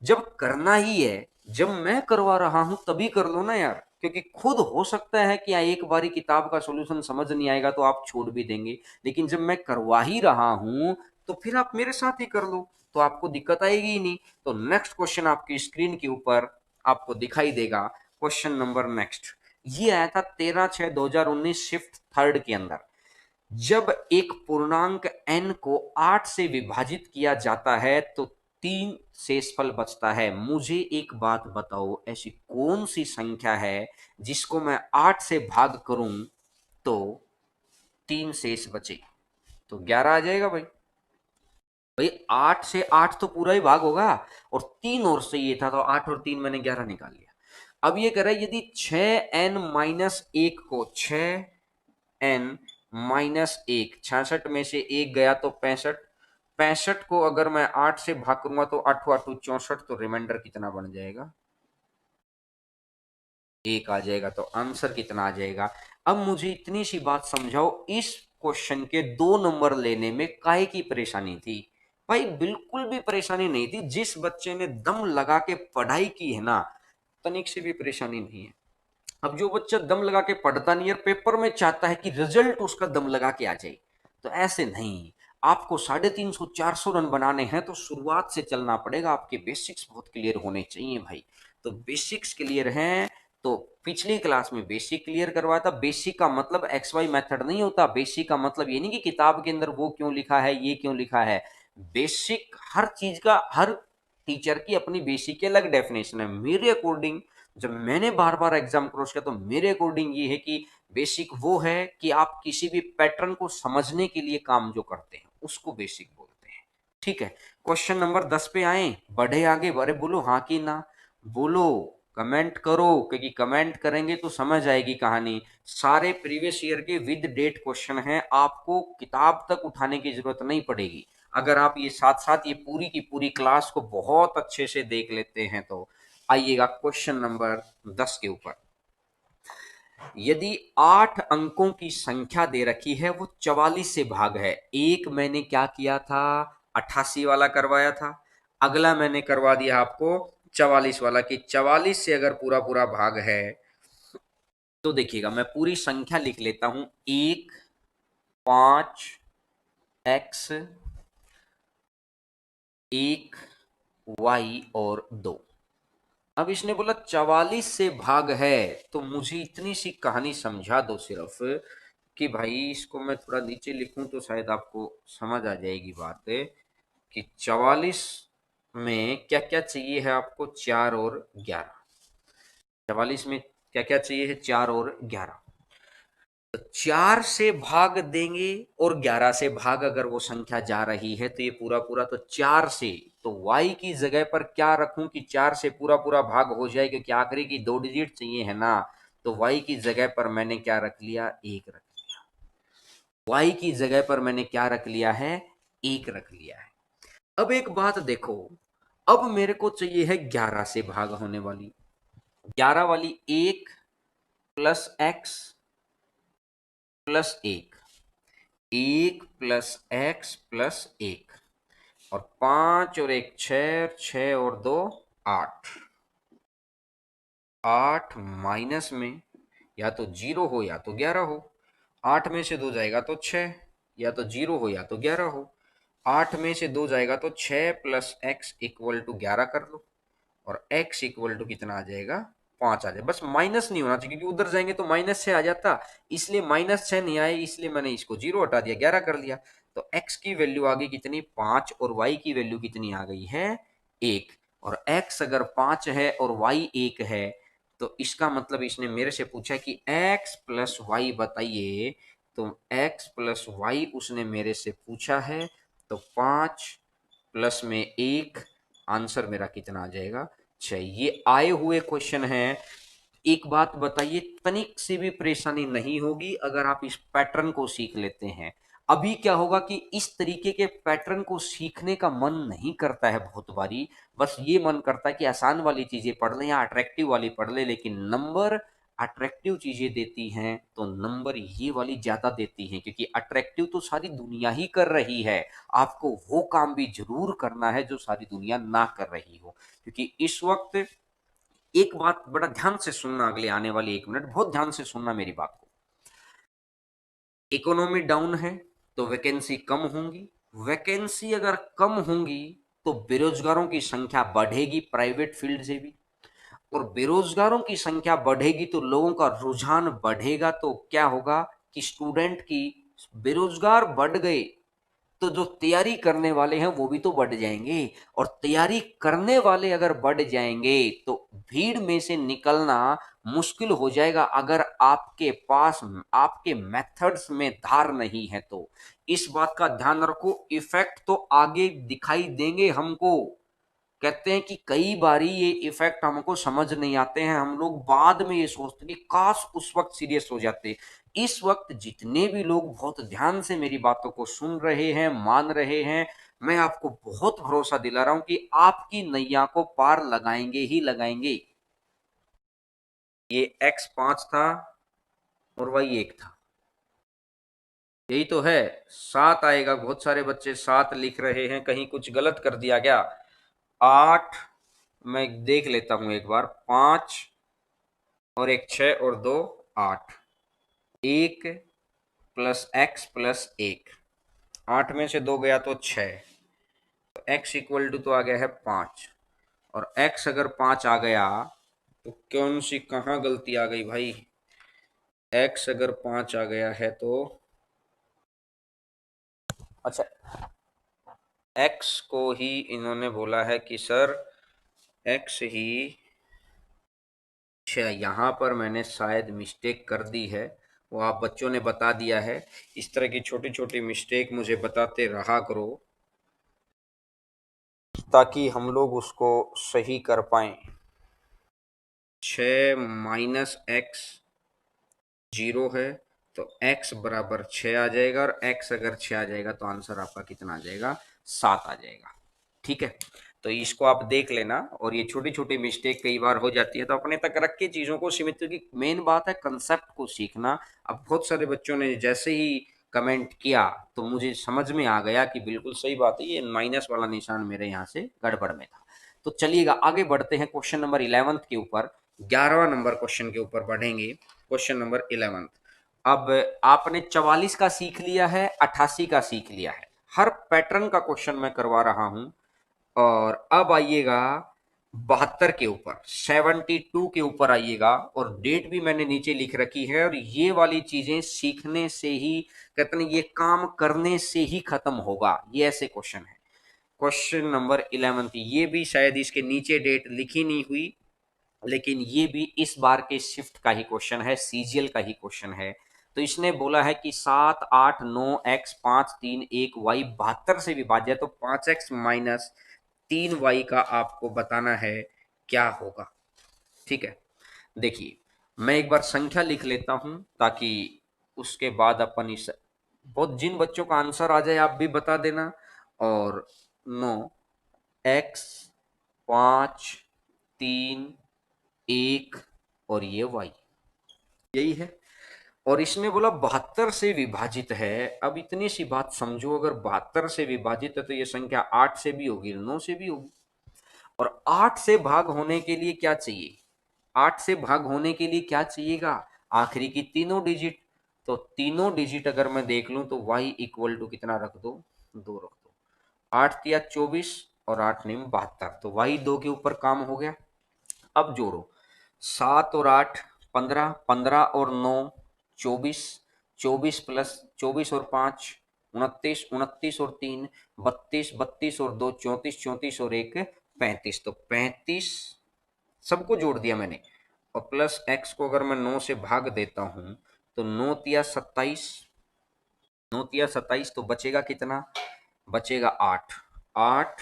जब करना ही है, जब मैं करवा रहा हूं तभी कर लो ना यार, क्योंकि खुद हो सकता है कि एक बारी किताब का सॉल्यूशन समझ नहीं आएगा तो आप छोड़ भी देंगे, लेकिन जब मैं करवा ही रहा हूं तो फिर आप मेरे साथ ही कर लो, तो आपको दिक्कत आएगी ही नहीं। तो नेक्स्ट क्वेश्चन आपकी स्क्रीन के ऊपर आपको दिखाई देगा। क्वेश्चन नंबर नेक्स्ट ये आया था 13/6/2019 शिफ्ट थर्ड के अंदर। जब एक पूर्णांक n को 8 से विभाजित किया जाता है तो 3 शेषफल बचता है। मुझे एक बात बताओ, ऐसी कौन सी संख्या है जिसको मैं 8 से भाग करूं तो 3 शेष बचे? तो 11 आ जाएगा भाई। भाई 8 से 8 तो पूरा ही भाग होगा, और 3 और से ये था, तो 8 और 3 मैंने 11 निकाल लिया। अब ये कह रहा है यदि 6n-1 को 6n-1, 66 में से एक गया तो 65, 65 को अगर मैं 8 से भाग करूंगा तो 8 8 64, तो रिमाइंडर कितना बन जाएगा? 1 आ जाएगा। तो आंसर कितना आ जाएगा? अब मुझे इतनी सी बात समझाओ, इस क्वेश्चन के 2 नंबर लेने में काहे की परेशानी थी? भाई बिल्कुल भी परेशानी नहीं थी। जिस बच्चे ने दम लगा के पढ़ाई की है ना, तनिक से भी परेशानी नहीं है। अब जो बच्चा दम लगा के पढ़ता नहीं है, पेपर में चाहता है कि रिजल्ट उसका दम लगा के आ जाए, तो ऐसे नहीं। आपको 350 400 रन बनाने हैं तो शुरुआत से चलना पड़ेगा। आपके बेसिक्स बहुत क्लियर होने चाहिए भाई। तो बेसिक्स क्लियर हैं तो पिछली क्लास में बेसिक क्लियर करवाया था। बेसिक का मतलब एक्स वाई मेथड नहीं होता। बेसिक का मतलब ये नहीं कि किताब के अंदर वो क्यों लिखा है, ये क्यों लिखा है। बेसिक हर चीज का, हर टीचर की अपनी बेसिक की अलग डेफिनेशन है। मेरे अकॉर्डिंग, जब मैंने बार बार एग्जाम क्रॉस किया, तो मेरे अकॉर्डिंग ये है कि बेसिक वो है कि आप किसी भी पैटर्न को समझने के लिए काम जो करते हैं उसको बेसिक बोलते हैं। ठीक है, क्वेश्चन नंबर 10 पे आए, बढ़े आगे। अरे बोलो हाँ कि ना, बोलो, कमेंट करो, क्योंकि कमेंट करेंगे तो समझ आएगी कहानी। सारे प्रीवियस ईयर के विद डेट क्वेश्चन हैं, आपको किताब तक उठाने की जरूरत नहीं पड़ेगी। अगर आप ये साथ साथ ये पूरी की पूरी क्लास को बहुत अच्छे से देख लेते हैं तो। आइएगा क्वेश्चन नंबर 10 के ऊपर। यदि 8 अंकों की संख्या दे रखी है, वो 44 से भाग है। एक मैंने क्या किया था, 88 वाला करवाया था। अगला मैंने करवा दिया आपको 44 वाला, कि 44 से अगर पूरा पूरा भाग है तो देखिएगा मैं पूरी संख्या लिख लेता हूं, 1, 5, x, 1, y और 2। अब इसने बोला 44 से भाग है, तो मुझे इतनी सी कहानी समझा दो सिर्फ कि भाई इसको मैं थोड़ा नीचे लिखूं तो शायद आपको समझ आ जाएगी बात कि 44 में क्या क्या चाहिए है आपको, 4 और 11। 44 में क्या क्या चाहिए है, 4 और 11। तो 4 से भाग देंगे और 11 से भाग अगर वो संख्या जा रही है तो ये पूरा पूरा तो 4 से, तो y की जगह पर क्या रखूं कि 4 से पूरा पूरा भाग हो जाए, क्योंकि आखिरी की 2 डिजिट चाहिए है ना। तो y की जगह पर मैंने क्या रख लिया, 1 रख लिया। y की जगह पर मैंने क्या रख लिया है, 1 रख लिया है। अब एक बात देखो, अब मेरे को चाहिए है 11 से भाग होने वाली, 11 वाली, 1 plus x plus 1, 1 plus x plus 1, और 5 और 1 6, 6 और 2 8। 8 माइनस में या तो 0 हो या तो 11 हो। 8 में से 2 जाएगा तो 6, या तो 0 हो या तो 11 हो। 8 में से 2 जाएगा तो 6 प्लस एक्स इक्वल टू 11 कर लो, और x इक्वल टू कितना आ जाएगा, 5 आ जाए। बस माइनस नहीं होना चाहिए, क्योंकि उधर जाएंगे तो -6 आ जाता, इसलिए -6 नहीं आए, इसलिए मैंने इसको 0 हटा दिया, 11 कर लिया। तो x की वैल्यू आ गई कितनी, 5, और y की वैल्यू कितनी आ गई है, 1। और x अगर 5 है और y 1 है, तो इसका मतलब इसने मेरे से पूछा कि x प्लस वाई बताइए। तो x प्लस वाई उसने मेरे से पूछा है, तो 5 प्लस में 1, आंसर मेरा कितना आ जाएगा, 6। ये आए हुए क्वेश्चन है। एक बात बताइए, तनिक से भी परेशानी नहीं होगी अगर आप इस पैटर्न को सीख लेते हैं। अभी क्या होगा कि इस तरीके के पैटर्न को सीखने का मन नहीं करता है बहुत बारी, बस ये मन करता है कि आसान वाली चीजें पढ़ लें या अट्रैक्टिव वाली पढ़ लें, लेकिन नंबर अट्रैक्टिव चीजें देती हैं तो नंबर ये वाली ज्यादा देती हैं, क्योंकि अट्रैक्टिव तो सारी दुनिया ही कर रही है। आपको वो काम भी जरूर करना है जो सारी दुनिया ना कर रही हो। क्योंकि इस वक्त एक बात बड़ा ध्यान से सुनना, अगले आने वाली 1 मिनट बहुत ध्यान से सुनना मेरी बात को। इकोनॉमी डाउन है तो वैकेंसी कम होंगी, वैकेंसी अगर कम होंगी तो बेरोजगारों की संख्या बढ़ेगी प्राइवेट फील्ड से भी, और बेरोजगारों की संख्या बढ़ेगी तो लोगों का रुझान बढ़ेगा, तो क्या होगा कि स्टूडेंट की, बेरोजगार बढ़ गए तो जो तैयारी करने वाले हैं वो भी तो बढ़ जाएंगे, और तैयारी करने वाले अगर बढ़ जाएंगे तो भीड़ में से निकलना मुश्किल हो जाएगा, अगर आपके पास आपके मेथड्स में धार नहीं है तो। इस बात का ध्यान रखो, इफेक्ट तो आगे दिखाई देंगे हमको। कहते हैं कि कई बारी ये इफेक्ट हमको समझ नहीं आते हैं, हम लोग बाद में ये सोचते हैं कि काश उस वक्त सीरियस हो जाते। इस वक्त जितने भी लोग बहुत ध्यान से मेरी बातों को सुन रहे हैं, मान रहे हैं, मैं आपको बहुत भरोसा दिला रहा हूं कि आपकी नैया को पार लगाएंगे ही लगाएंगे। ये x 5 था और y 1 था, यही तो है। 7 आएगा, बहुत सारे बच्चे 7 लिख रहे हैं, कहीं कुछ गलत कर दिया क्या। 8, मैं देख लेता हूं एक बार, 5 और 1 6 और 2 8, 1 प्लस एक्स प्लस 1, 8 में से 2 गया तो 6, तो x इक्वल टू तो आ गया है 5, और x अगर 5 आ गया तो कौन सी कहाँ गलती आ गई भाई, x अगर 5 आ गया है तो, अच्छा, x को ही इन्होंने बोला है कि सर x ही, अच्छा यहाँ पर मैंने शायद मिस्टेक कर दी है, वो आप बच्चों ने बता दिया है। इस तरह की छोटी छोटी मिस्टेक मुझे बताते रहा करो, ताकि हम लोग उसको सही कर पाए। 6 माइनस एक्स 0 है, तो x बराबर 6 आ जाएगा, और x अगर 6 आ जाएगा तो आंसर आपका कितना आ जाएगा, 7 आ जाएगा। ठीक है, तो इसको आप देख लेना, और ये छोटी छोटी मिस्टेक कई बार हो जाती है तो अपने तक रख के चीज़ों को सीमित, क्योंकि मेन बात है कंसेप्ट को सीखना। अब बहुत सारे बच्चों ने जैसे ही कमेंट किया तो मुझे समझ में आ गया कि बिल्कुल सही बात है, ये माइनस वाला निशान मेरे यहाँ से गड़बड़ में था। तो चलिएगा आगे बढ़ते हैं, क्वेश्चन नंबर 11 के ऊपर, 11वां नंबर क्वेश्चन के ऊपर बढ़ेंगे। Question number 11। अब आपने 44 का सीख लिया है, 88 का सीख लिया है, हर पैटर्न का क्वेश्चन मैं करवा रहा हूं। और अब आइएगा 72 के ऊपर, 72 के ऊपर आइएगा, और डेट भी मैंने नीचे लिख रखी है। और ये वाली चीजें सीखने से ही, कहते हैं ये काम करने से ही खत्म होगा, ये ऐसे क्वेश्चन है। क्वेश्चन नंबर 11, ये भी शायद इसके नीचे डेट लिखी नहीं हुई, लेकिन ये भी इस बार के शिफ्ट का ही क्वेश्चन है, सीजीएल का ही क्वेश्चन है। तो इसने बोला है कि 7 8 9 x 5 3 1 y 72 से विभाज्य है, तो 5x माइनस 3y का आपको बताना है क्या होगा। ठीक है, देखिए मैं एक बार संख्या लिख लेता हूं ताकि उसके बाद अपन इस, बहुत जिन बच्चों का आंसर आ जाए आप भी बता देना। और 9 x 5 3 1 और ये y, यही है। और इसने बोला 72 से विभाजित है। अब इतनी सी बात समझो, अगर 72 से विभाजित है तो ये संख्या 8 से भी होगी, 9 से भी होगी। और 8 से भाग होने के लिए क्या चाहिए, 8 से भाग होने के लिए क्या चाहिएगा, आखिरी की तीनों डिजिट। तो तीनों डिजिट अगर मैं देख लूं तो y इक्वल टू कितना रख दो, 2 रख दो। 8 तिया 24 और 8 9 72, तो y 2 के ऊपर काम हो गया। अब जोड़ो, 7 और 8 15, 15 और 9 24, 24 प्लस 24 और 5 29, 29 और 3 32, 32 और 2 34, 34 और 1 35, तो 35 सबको जोड़ दिया मैंने। और प्लस x को अगर मैं 9 से भाग देता हूं तो 9 तिया 27, 9 तिया 27, तो बचेगा कितना, बचेगा 8, 8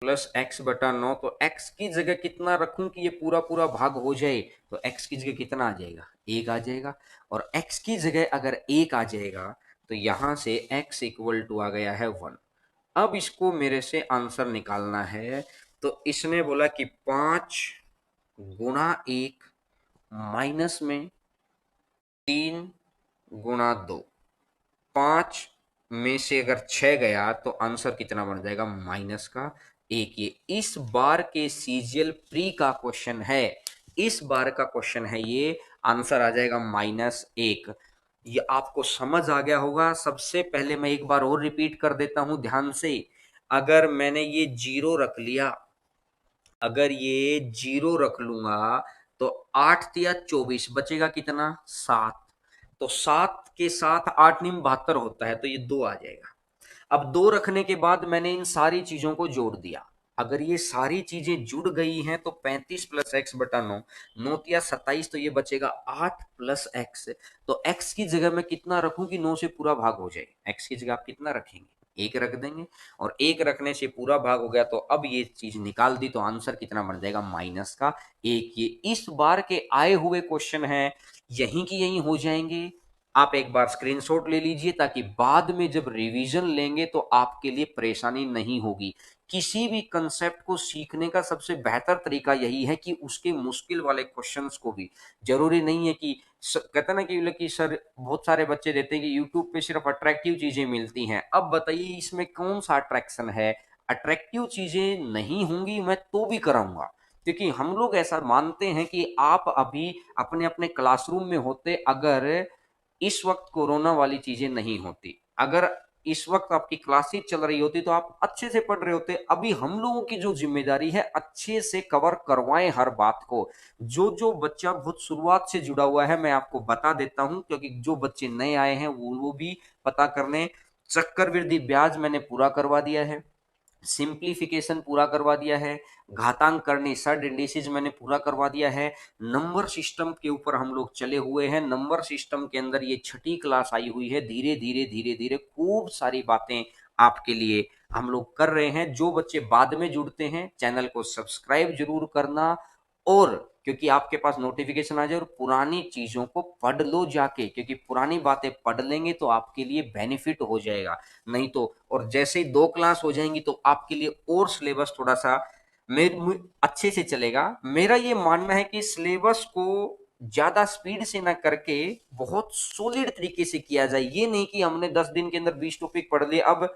प्लस x बटा 9। तो x की जगह कितना रखूं कि ये पूरा पूरा भाग हो जाए, तो x की जगह कितना आ जाएगा, 1 आ जाएगा। और x की जगह अगर 1 आ जाएगा तो यहां से x इक्वल टू आ गया है 1। अब इसको मेरे से आंसर निकालना है। तो इसने बोला कि 5 गुणा 1 माइनस में 3 गुणा 2, 5 में से अगर 6 गया तो आंसर कितना बन जाएगा, -1। ये इस बार के सीजीएल प्री का क्वेश्चन है, इस बार का क्वेश्चन है ये, आंसर आ जाएगा -1। ये आपको समझ आ गया होगा। सबसे पहले मैं एक बार और रिपीट कर देता हूं ध्यान से। अगर मैंने ये 0 रख लिया, अगर ये 0 रख लूंगा तो 8 तिया 24, बचेगा कितना, 7। तो 7 के साथ 8 निम 72 होता है, तो ये 2 आ जाएगा। अब 2 रखने के बाद मैंने इन सारी चीजों को जोड़ दिया। अगर ये सारी चीजें जुड़ गई हैं तो 35 प्लस एक्स बटा 9, 9 तिया 27, तो ये बचेगा 8 प्लस एक्स। तो एक्स की जगह मैं कितना रखूं कि 9 से पूरा भाग हो जाए, एक्स की जगह आप कितना रखेंगे, 1 रख देंगे। और 1 रखने से पूरा भाग हो गया, तो अब ये चीज निकाल दी तो आंसर कितना बन जाएगा, -1। ये इस बार के आए हुए क्वेश्चन है, यहीं की यहीं हो जाएंगे। आप एक बार स्क्रीनशॉट ले लीजिए ताकि बाद में जब रिवीजन लेंगे तो आपके लिए परेशानी नहीं होगी। किसी भी कंसेप्ट को सीखने का सबसे बेहतर तरीका यही है कि उसके मुश्किल वाले क्वेश्चंस को भी, जरूरी नहीं है कि कहते ना कि सर बहुत सारे बच्चे देते हैं कि यूट्यूब पे सिर्फ अट्रैक्टिव चीजें मिलती हैं। अब बताइए इसमें कौन सा अट्रैक्शन है, अट्रैक्टिव चीजें नहीं होंगी मैं तो भी कराऊंगा, क्योंकि हम लोग ऐसा मानते हैं कि आप अभी अपने अपने क्लासरूम में होते, अगर इस वक्त कोरोना वाली चीजें नहीं होती, अगर इस वक्त आपकी क्लासेस चल रही होती तो आप अच्छे से पढ़ रहे होते। अभी हम लोगों की जो जिम्मेदारी है अच्छे से कवर करवाएं हर बात को। जो जो बच्चा बहुत शुरुआत से जुड़ा हुआ है मैं आपको बता देता हूं, क्योंकि जो बच्चे नए आए हैं वो भी पता करने। चक्रवृद्धि ब्याज मैंने पूरा करवा दिया है, सिंप्लीफिकेशन पूरा करवा दिया है, घातांक करनी सर्ड इंडिसेज मैंने पूरा करवा दिया है। नंबर सिस्टम के ऊपर हम लोग चले हुए हैं, नंबर सिस्टम के अंदर ये छठी क्लास आई हुई है। धीरे धीरे धीरे धीरे खूब सारी बातें आपके लिए हम लोग कर रहे हैं। जो बच्चे बाद में जुड़ते हैं चैनल को सब्सक्राइब जरूर करना, और क्योंकि आपके पास नोटिफिकेशन आ जाए, और पुरानी चीजों को पढ़ लो जाके, क्योंकि पुरानी बातें पढ़ लेंगे तो आपके लिए बेनिफिट हो जाएगा। नहीं तो, और जैसे ही 2 क्लास हो जाएंगी तो आपके लिए और सिलेबस थोड़ा सा अच्छे से चलेगा। मेरा ये मानना है कि सिलेबस को ज्यादा स्पीड से ना करके बहुत सॉलिड तरीके से किया जाए। ये नहीं कि हमने 10 दिन के अंदर 20 टॉपिक पढ़ लिए, अब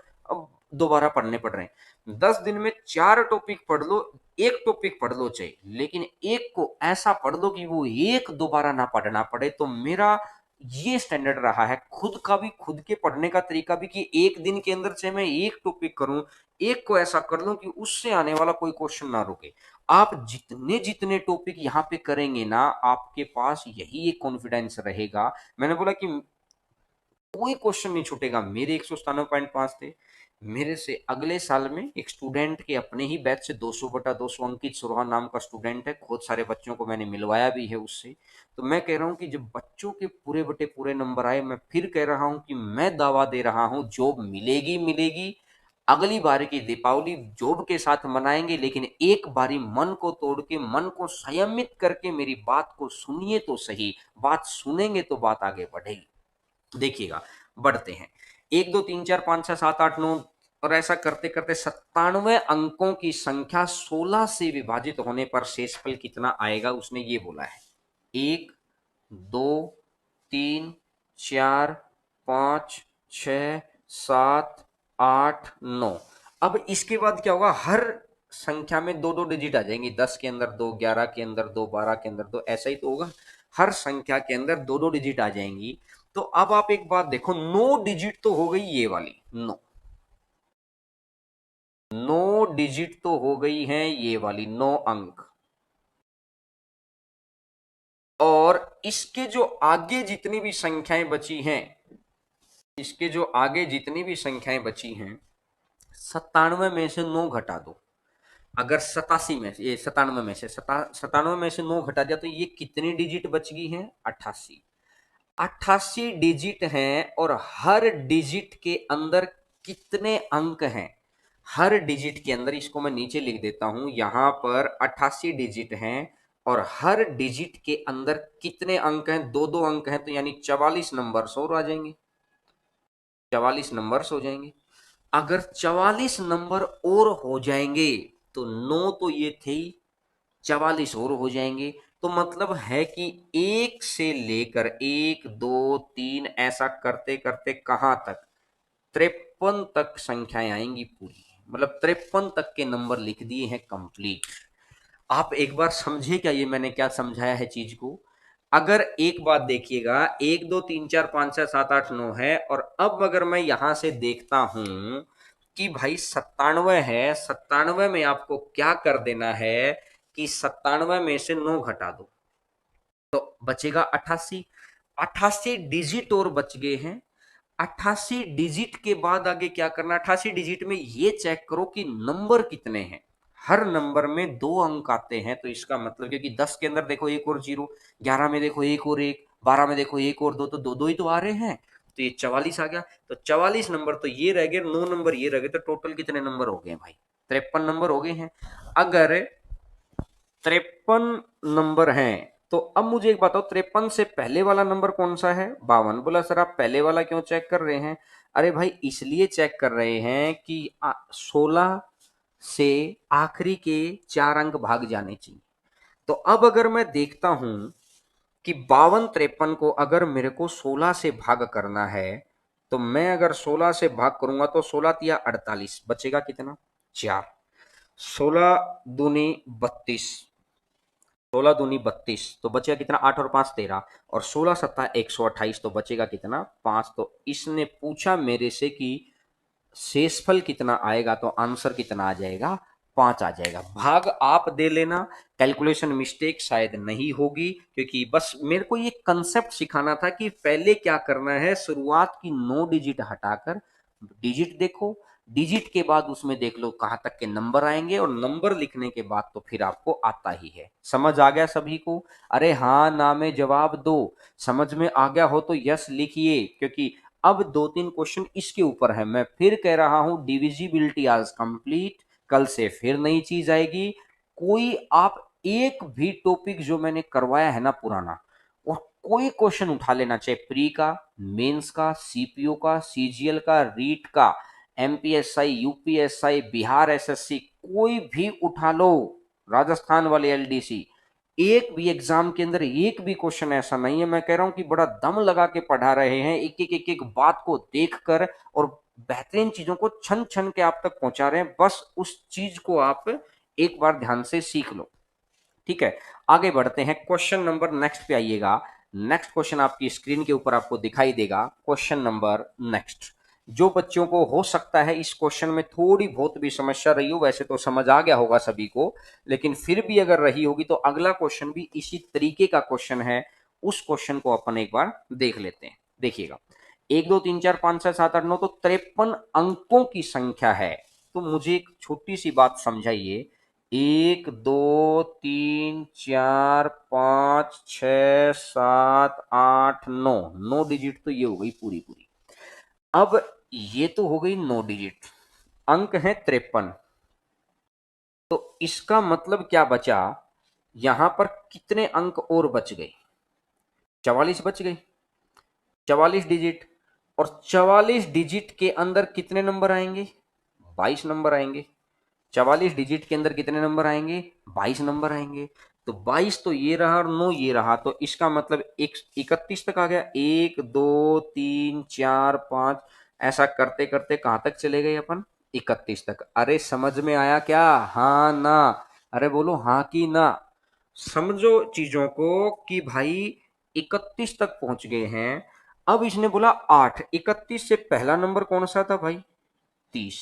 दोबारा पढ़ने पड़ रहे हैं। 10 दिन में 4 टॉपिक पढ़ लो, एक टॉपिक पढ़ लो चाहिए, लेकिन एक को ऐसा पढ़ लो कि वो एक दोबारा ना पढ़ना पड़े। तो मेरा ये स्टैंडर्ड रहा है, खुद का भी, खुद के पढ़ने का तरीका भी, कि एक दिन के अंदर चाहे मैं एक टॉपिक करूं, एक को ऐसा कर लूं कि उससे आने वाला कोई क्वेश्चन ना रुके। आप जितने जितने टॉपिक यहाँ पे करेंगे ना, आपके पास यही एक कॉन्फिडेंस रहेगा। मैंने बोला कि कोई क्वेश्चन नहीं छूटेगा। मेरे 197.5 थे, मेरे से अगले साल में एक स्टूडेंट के अपने ही बैच से 200/200 अंकित सुरहा नाम का स्टूडेंट है, बहुत सारे बच्चों को मैंने मिलवाया भी है उससे। तो मैं कह रहा हूं कि जब बच्चों के पूरे बटे पूरे नंबर आए, मैं फिर कह रहा हूं कि मैं दावा दे रहा हूं जॉब मिलेगी मिलेगी। अगली बार की दीपावली जॉब के साथ मनाएंगे, लेकिन एक बारी मन को तोड़ के, मन को संयमित करके मेरी बात को सुनिए तो सही। बात सुनेंगे तो बात आगे बढ़ेगी। देखिएगा, बढ़ते हैं, 1 2 3 4 5 6 7 8 9, और ऐसा करते करते 97 अंकों की संख्या 16 से विभाजित होने पर शेषफल कितना आएगा, उसने ये बोला है। 1 2 3 4 5 6 7 8 9। अब इसके बाद क्या होगा, हर संख्या में दो दो डिजिट आ जाएंगी, 10 के अंदर दो, 11 के अंदर दो, 12 के अंदर दो, ऐसा ही तो होगा। हर संख्या के अंदर दो दो डिजिट आ जाएंगी। तो अब आप एक बात देखो, 9 डिजिट तो हो गई ये वाली, 9 डिजिट तो हो गई हैं ये वाली, 9 अंक। और इसके जो आगे जितनी भी संख्याएं बची हैं, इसके जो आगे जितनी भी संख्याएं बची हैं, 97 में से 9 घटा दो। अगर 87 में से, ये 97 में से 97 में से 9 घटा दिया, तो ये कितनी डिजिट बच गई हैं, 88। 88 डिजिट हैं, और हर डिजिट के अंदर कितने अंक हैं, हर डिजिट के अंदर, इसको मैं नीचे लिख देता हूं, यहां पर 88 डिजिट हैं, और हर डिजिट के अंदर कितने अंक हैं, दो दो अंक हैं, तो यानी 44 नंबर और आ जाएंगे, 44 नंबर हो जाएंगे। अगर 44 नंबर और हो जाएंगे, तो 9 तो ये थे ही, 44 और हो जाएंगे। तो मतलब है कि एक से लेकर 1 2 3 ऐसा करते करते कहां तक, 53 तक संख्याएं आएंगी पूरी, मतलब 53 तक के नंबर लिख दिए हैं कंप्लीट। आप एक बार समझे क्या ये मैंने क्या समझाया है चीज को। अगर एक बात देखिएगा, 1 2 3 4 5 6 7 8 9 है, और अब अगर मैं यहां से देखता हूं कि भाई 97 है, 97 में आपको क्या कर देना है कि 97 में से 9 घटा दो, तो बचेगा 88। 88 डिजिट और बच गए हैं। 88 डिजिट के बाद आगे क्या करना, 88 डिजिट में ये चेक करो कि नंबर कितने हैं। हर नंबर में 2 अंक आते हैं, तो इसका मतलब, क्योंकि 10 के अंदर देखो एक और जीरो, 11 में देखो एक और एक, 12 में देखो एक और दो, तो दो दो ही तो आ रहे हैं, तो ये 44 आ गया। तो 44 नंबर तो ये रह गए, 9 नंबर ये रह गए, तो टोटल कितने नंबर हो गए भाई, 53 नंबर हो गए हैं। अगर 53 नंबर हैं, तो अब मुझे एक बताओ, 53 से पहले वाला नंबर कौन सा है, 52। बोला सर आप पहले वाला क्यों चेक कर रहे हैं। अरे भाई इसलिए चेक कर रहे हैं कि 16 से आखिरी के 4 अंक भाग जाने चाहिए। तो अब अगर मैं देखता हूं कि 52 53 को अगर मेरे को 16 से भाग करना है, तो मैं अगर 16 से भाग करूंगा, तो 16 तिया 48, बचेगा कितना, 4। 16 दूनी 32, 16 दूनी 32, तो बचेगा कितना, 8 और 5 13, और 16 सत्ता 128, तो बचेगा कितना, 5। तो इसने पूछा मेरे से कि शेषफल कितना आएगा, तो आंसर कितना आ जाएगा, 5 आ जाएगा। भाग आप दे लेना, कैलकुलेशन मिस्टेक शायद नहीं होगी, क्योंकि बस मेरे को ये कंसेप्ट सिखाना था कि पहले क्या करना है, शुरुआत की 9 डिजिट हटाकर डिजिट देखो, डिजिट के बाद उसमें देख लो कहां तक के नंबर आएंगे, और नंबर लिखने के बाद तो फिर आपको आता ही है। समझ आ गया सभी को, अरे हाँ ना में जवाब दो, समझ में आ गया हो तो यस लिखिए, क्योंकि अब 2 3 क्वेश्चन इसके ऊपर है। मैं फिर कह रहा हूं, डिविजिबिलिटी आज कंप्लीट, कल से फिर नई चीज आएगी। कोई आप एक भी टॉपिक जो मैंने करवाया है ना पुराना, और कोई क्वेश्चन उठा लेना, चाहे प्री का, मेंस का, सीपीओ का, सीजीएल का, रीट का, एमपीएसआई, यूपीएसआई, बिहार एसएससी, कोई भी उठा लो, राजस्थान वाले एलडीसी, एक भी एग्जाम के अंदर एक भी क्वेश्चन ऐसा नहीं है। मैं कह रहा हूं कि बड़ा दम लगा के पढ़ा रहे हैं, एक एक बात को देखकर, और बेहतरीन चीजों को छन छन के आप तक पहुंचा रहे हैं, बस उस चीज को आप एक बार ध्यान से सीख लो। ठीक है, आगे बढ़ते हैं, क्वेश्चन नंबर नेक्स्ट पे आइएगा। नेक्स्ट क्वेश्चन आपकी स्क्रीन के ऊपर आपको दिखाई देगा। क्वेश्चन नंबर नेक्स्ट, जो बच्चों को हो सकता है इस क्वेश्चन में थोड़ी बहुत भी समस्या रही हो, वैसे तो समझ आ गया होगा सभी को, लेकिन फिर भी अगर रही होगी तो अगला क्वेश्चन भी इसी तरीके का क्वेश्चन है, उस क्वेश्चन को अपन एक बार देख लेते हैं। देखिएगा, 1 2 3 4 5 6 7 8 9, तो 53 अंकों की संख्या है। तो मुझे एक छोटी सी बात समझाइए, 1 2 3 4 5 6 7 8 9, 9 डिजिट तो ये हो गई पूरी पूरी। अब ये तो हो गई 9 डिजिट, अंक है 53। तो इसका मतलब क्या बचा, यहां पर कितने अंक और बच गए, 44 बच गए, 44 डिजिट। और 44 डिजिट के अंदर कितने नंबर आएंगे, 22 नंबर आएंगे। 44 डिजिट के अंदर कितने नंबर आएंगे, 22 नंबर आएंगे। तो 22 तो ये रहा और 9 ये रहा, तो इसका मतलब 31 तक आ गया। 1 2 3 4 5, ऐसा करते करते कहां तक चले गए अपन, 31 तक। अरे समझ में आया क्या, हाँ ना, अरे बोलो हाँ की ना। समझो चीजों को कि भाई 31 तक पहुंच गए हैं। अब इसने बोला 8, 31 से पहला नंबर कौन सा था भाई, 30।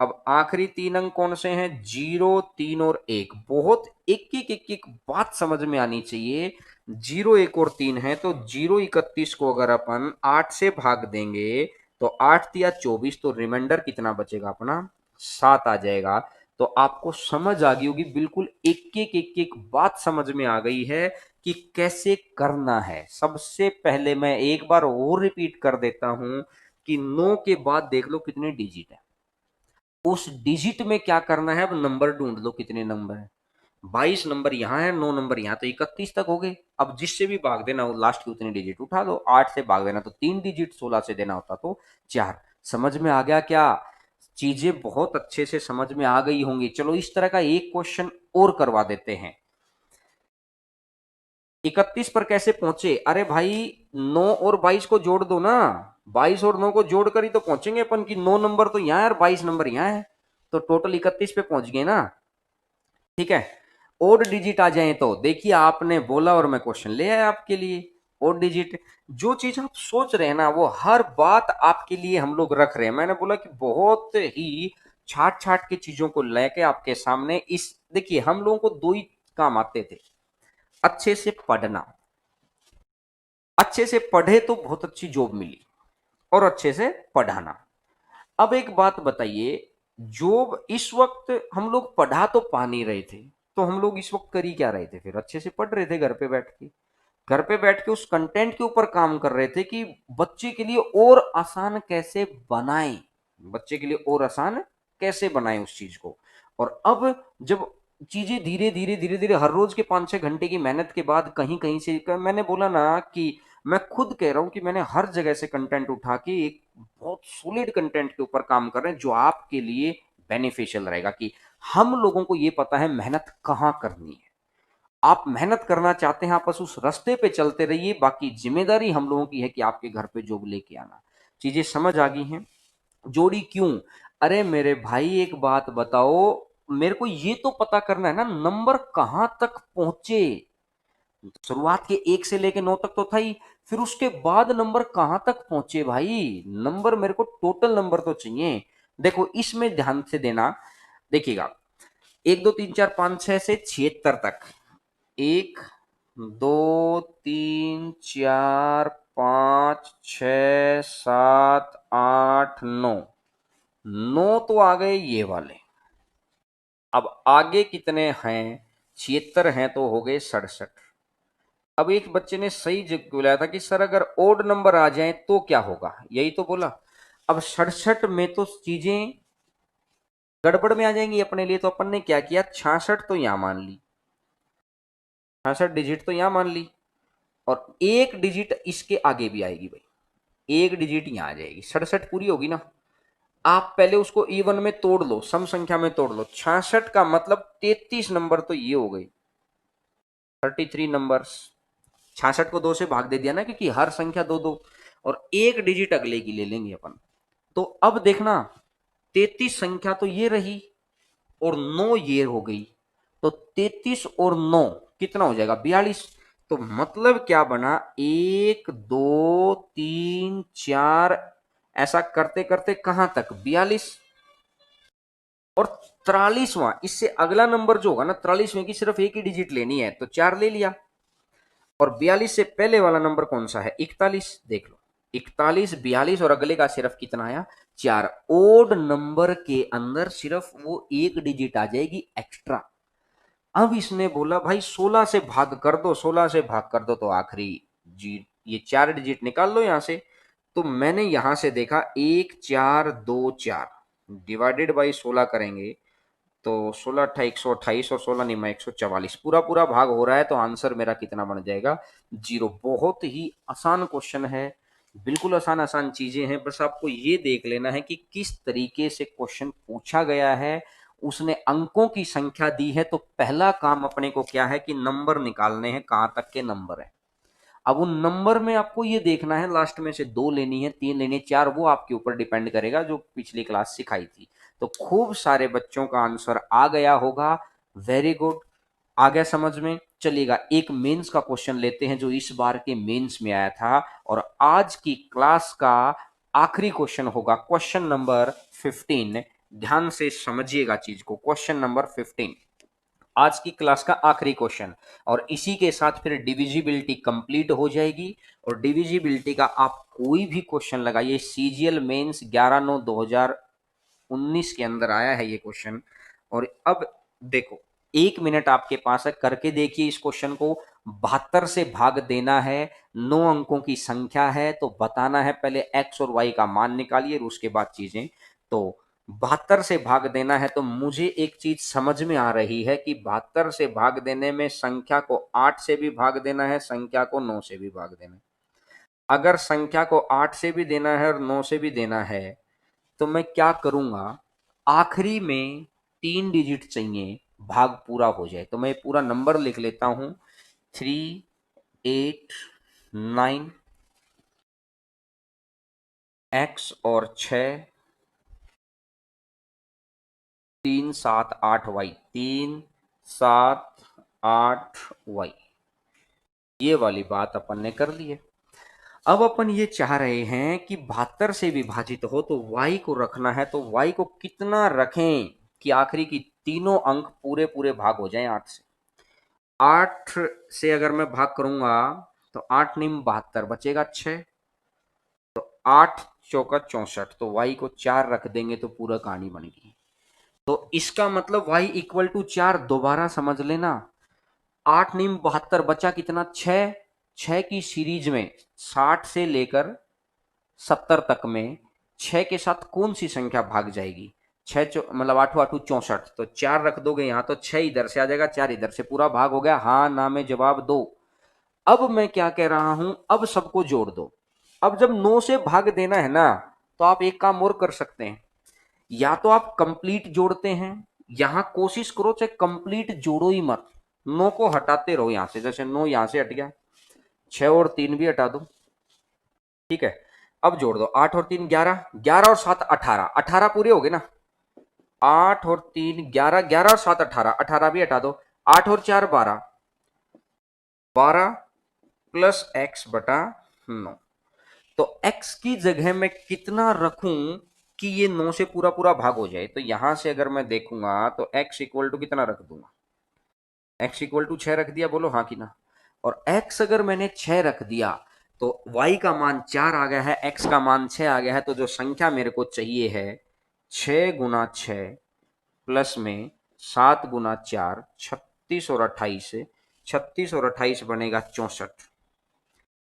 अब आखिरी 3 अंक कौन से हैं, 0 3 और 1। बहुत एक एक बात समझ में आनी चाहिए। 0 1 और 3 है, तो 0 31 को अगर अपन 8 से भाग देंगे तो 8 या 24, तो रिमाइंडर कितना बचेगा अपना, 7 आ जाएगा। तो आपको समझ आ गई होगी, बिल्कुल एक एक बात समझ में आ गई है कि कैसे करना है। सबसे पहले मैं एक बार और रिपीट कर देता हूं कि 9 के बाद देख लो कितने डिजिट है, उस डिजिट में क्या करना है, अब नंबर ढूंढ लो कितने नंबर है। 22 नंबर यहाँ है, 9 नंबर यहाँ, तो 31 तक हो गए। अब जिससे भी भाग देना हो लास्ट की उतनी डिजिट उठा दो। 8 से भाग देना तो 3 डिजिट, 16 से देना होता तो 4। समझ में आ गया क्या, चीजें बहुत अच्छे से समझ में आ गई होंगी। चलो इस तरह का एक क्वेश्चन और करवा देते हैं। 31 पर कैसे पहुंचे, अरे भाई 9 और 22 को जोड़ दो ना, 22 और 9 को जोड़कर ही तो पहुंचेंगे अपन की 9 नंबर तो यहाँ है और 22 नंबर यहाँ है, तो टोटल 31 पे पहुंच गए ना। ठीक है, ओड डिजिट आ जाए तो देखिए, आपने बोला और मैं क्वेश्चन ले आया आपके लिए। ओड डिजिट, जो चीज आप सोच रहे हैं ना, वो हर बात आपके लिए हम लोग रख रहे हैं। मैंने बोला कि बहुत ही छाट छाट के चीजों को लेके आपके सामने इस, देखिए हम लोगों को दो ही काम आते थे, अच्छे से पढ़ना, अच्छे से पढ़े तो बहुत अच्छी जॉब मिली, और अच्छे से पढ़ाना। अब एक बात बताइए, जॉब इस वक्त हम लोग पढ़ा तो पा नहीं रहे थे, तो हम लोग इस वक्त कर ही क्या रहे थे, फिर अच्छे से पढ़ रहे थे घर पे बैठ के। घर पे बैठ के उस कंटेंट के ऊपर काम कर रहे थे कि बच्चे के लिए और आसान कैसे बनाएं, बच्चे के लिए और आसान कैसे बनाएं उस चीज को। और अब जब चीजें धीरे धीरे हर रोज के 5 6 घंटे की मेहनत के बाद कहीं कहीं से, मैंने बोला ना कि मैं खुद कह रहा हूं कि मैंने हर जगह से कंटेंट उठा के एक बहुत सॉलिड कंटेंट के ऊपर काम कर रहे हैं, जो आपके लिए बेनिफिशियल रहेगा। कि हम लोगों को ये पता है मेहनत कहाँ करनी है, आप मेहनत करना चाहते हैं, आप बस उस रास्ते पे चलते रहिए, बाकी जिम्मेदारी हम लोगों की है कि आपके घर पे जॉब लेके आना। चीजें समझ आ गई हैं, जोड़ी क्यों, अरे मेरे भाई एक बात बताओ, मेरे को ये तो पता करना है ना नंबर कहां तक पहुंचे। शुरुआत के 1 से लेके 9 तक तो था ही, फिर उसके बाद नंबर कहां तक पहुंचे भाई, नंबर मेरे को टोटल नंबर तो चाहिए। देखो इसमें ध्यान से देना, देखिएगा, 1 2 3 4 5 6 से 76 तक, 1 2 3 4 5 6 7 8 9, 9 तो आ गए ये वाले। अब आगे कितने हैं, 76 हैं, तो हो गए 67। अब एक बच्चे ने सही बोला था कि सर अगर ओड नंबर आ जाए तो क्या होगा, यही तो बोला। अब 67 में तो चीजें गड़बड़ में आ जाएंगी अपने लिए, तो अपन ने क्या किया, 66 तो यहां मान ली, 66 डिजिट तो यहां मान ली, और एक डिजिट इसके आगे भी आएगी भाई, एक डिजिट यहां आ जाएगी, 67 पूरी होगी ना। आप पहले उसको इवन में तोड़ लो, सम संख्या में तोड़ लो, 66 का मतलब 33 नंबर तो ये हो गई, 33 नंबर। 66 को 2 से भाग दे दिया ना, क्योंकि हर संख्या दो दो, और एक डिजिट अगले की ले लेंगे अपन, तो अब देखना 33 संख्या तो ये रही और 9 ये हो गई, तो 33 और 9 कितना हो जाएगा 42। तो मतलब क्या बना, 1 2 3 4 ऐसा करते करते कहां तक 42। और 43वां, इससे अगला नंबर जो होगा ना 43वें की सिर्फ एक ही डिजिट लेनी है, तो 4 ले लिया। और 42 से पहले वाला नंबर कौन सा है 41, देख लो 41 42 और अगले का सिर्फ कितना आया 4। ओड नंबर के अंदर सिर्फ वो एक डिजिट आ जाएगी एक्स्ट्रा। अब इसने बोला भाई 16 से भाग कर दो, 16 से भाग कर दो, तो आखिरी जी ये 4 डिजिट निकाल लो यहां से। तो मैंने यहां से देखा 1 4 2 4 डिवाइडेड बाई 16 करेंगे तो 16 अट्ठा 128 और 16 निमा 144 पूरा पूरा भाग हो रहा है, तो आंसर मेरा कितना बन जाएगा 0। बहुत ही आसान क्वेश्चन है, बिल्कुल आसान आसान चीजें हैं, बस आपको ये देख लेना है कि किस तरीके से क्वेश्चन पूछा गया है। उसने अंकों की संख्या दी है, तो पहला काम अपने को क्या है कि नंबर निकालने हैं, कहां तक के नंबर है। अब उन नंबर में आपको ये देखना है लास्ट में से 2 लेनी है, 3 लेनी है, 4, वो आपके ऊपर डिपेंड करेगा जो पिछली क्लास सिखाई थी। तो खूब सारे बच्चों का आंसर आ गया होगा, वेरी गुड, आ गया समझ में। चलिएगा एक मेंस का क्वेश्चन लेते हैं जो इस बार के मेंस में आया था, और आज की क्लास का आखिरी क्वेश्चन होगा क्वेश्चन नंबर 15। ध्यान से समझिएगा चीज को, क्वेश्चन नंबर 15 आज की क्लास का आखिरी क्वेश्चन। और इसी के साथ फिर डिविजिबिलिटी कंप्लीट हो जाएगी। और डिविजिबिलिटी का आप कोई भी क्वेश्चन लगाइए, सीजीएल मेंस 11/9/2019 के अंदर आया है ये क्वेश्चन। और अब देखो 1 मिनट आपके पास है, करके देखिए इस क्वेश्चन को। 72 से भाग देना है, 9 अंकों की संख्या है, तो बताना है पहले एक्स और वाई का मान निकालिए और उसके बाद चीजें। तो 72 से भाग देना है, तो मुझे एक चीज समझ में आ रही है कि 72 से भाग देने में संख्या को 8 से भी भाग देना है, संख्या को 9 से भी भाग देना है। अगर संख्या को 8 से भी देना है और 9 से भी देना है, तो मैं क्या करूंगा, आखिरी में 3 डिजिट चाहिए भाग पूरा हो जाए, तो मैं पूरा नंबर लिख लेता हूं 3 8 9 एक्स और 6 3 7 8 वाई, 3 7 8 वाई, ये वाली बात अपन ने कर ली है। अब अपन ये चाह रहे हैं कि 72 से विभाजित हो तो y को रखना है, तो y को कितना रखें कि आखिरी की तीनों अंक पूरे पूरे भाग हो जाएं 8 से। 8 से अगर मैं भाग करूंगा तो 8 निम 72 बचेगा 6, तो 8 चौका 64, तो y को 4 रख देंगे तो पूरा कहानी बन गई। तो इसका मतलब y इक्वल टू 4, दोबारा समझ लेना। 8 निम 72 बचा कितना 6, 6 की सीरीज में 60 से लेकर 70 तक में 6 के साथ कौन सी संख्या भाग जाएगी, 6 मतलब 8 8 64, तो 4 रख दोगे यहां तो 6 इधर से आ जाएगा, 4 इधर से, पूरा भाग हो गया। हाँ ना में जवाब दो। अब मैं क्या कह रहा हूं, अब सबको जोड़ दो। अब जब 9 से भाग देना है ना, तो आप एक काम और कर सकते हैं, या तो आप कंप्लीट जोड़ते हैं, यहां कोशिश करो चाहे कंप्लीट जोड़ो ही मत, 9 को हटाते रहो यहां से, जैसे 9 यहां से हट गया, 6 और 3 भी हटा दो, ठीक है। अब जोड़ दो 8 और 3 11, 11 और 7 18, 18 पूरे हो गए ना, 8 और 3 11, 11 और 7 18, 18 भी हटा दो, 8 और 4 12, 12 प्लस एक्स बटा 9। तो x की जगह मैं कितना रखूं कि ये 9 से पूरा पूरा भाग हो जाए, तो यहां से अगर मैं देखूंगा तो x इक्वल टू कितना रख दूंगा, x इक्वल टू 6 रख दिया, बोलो हाँ कि ना। और x अगर मैंने 6 रख दिया तो y का मान 4 आ गया है, x का मान 6 आ गया है, तो जो संख्या मेरे को चाहिए है 6 × 6 प्लस में 7 × 4, 36 और 28, 36 और 28 बनेगा 64,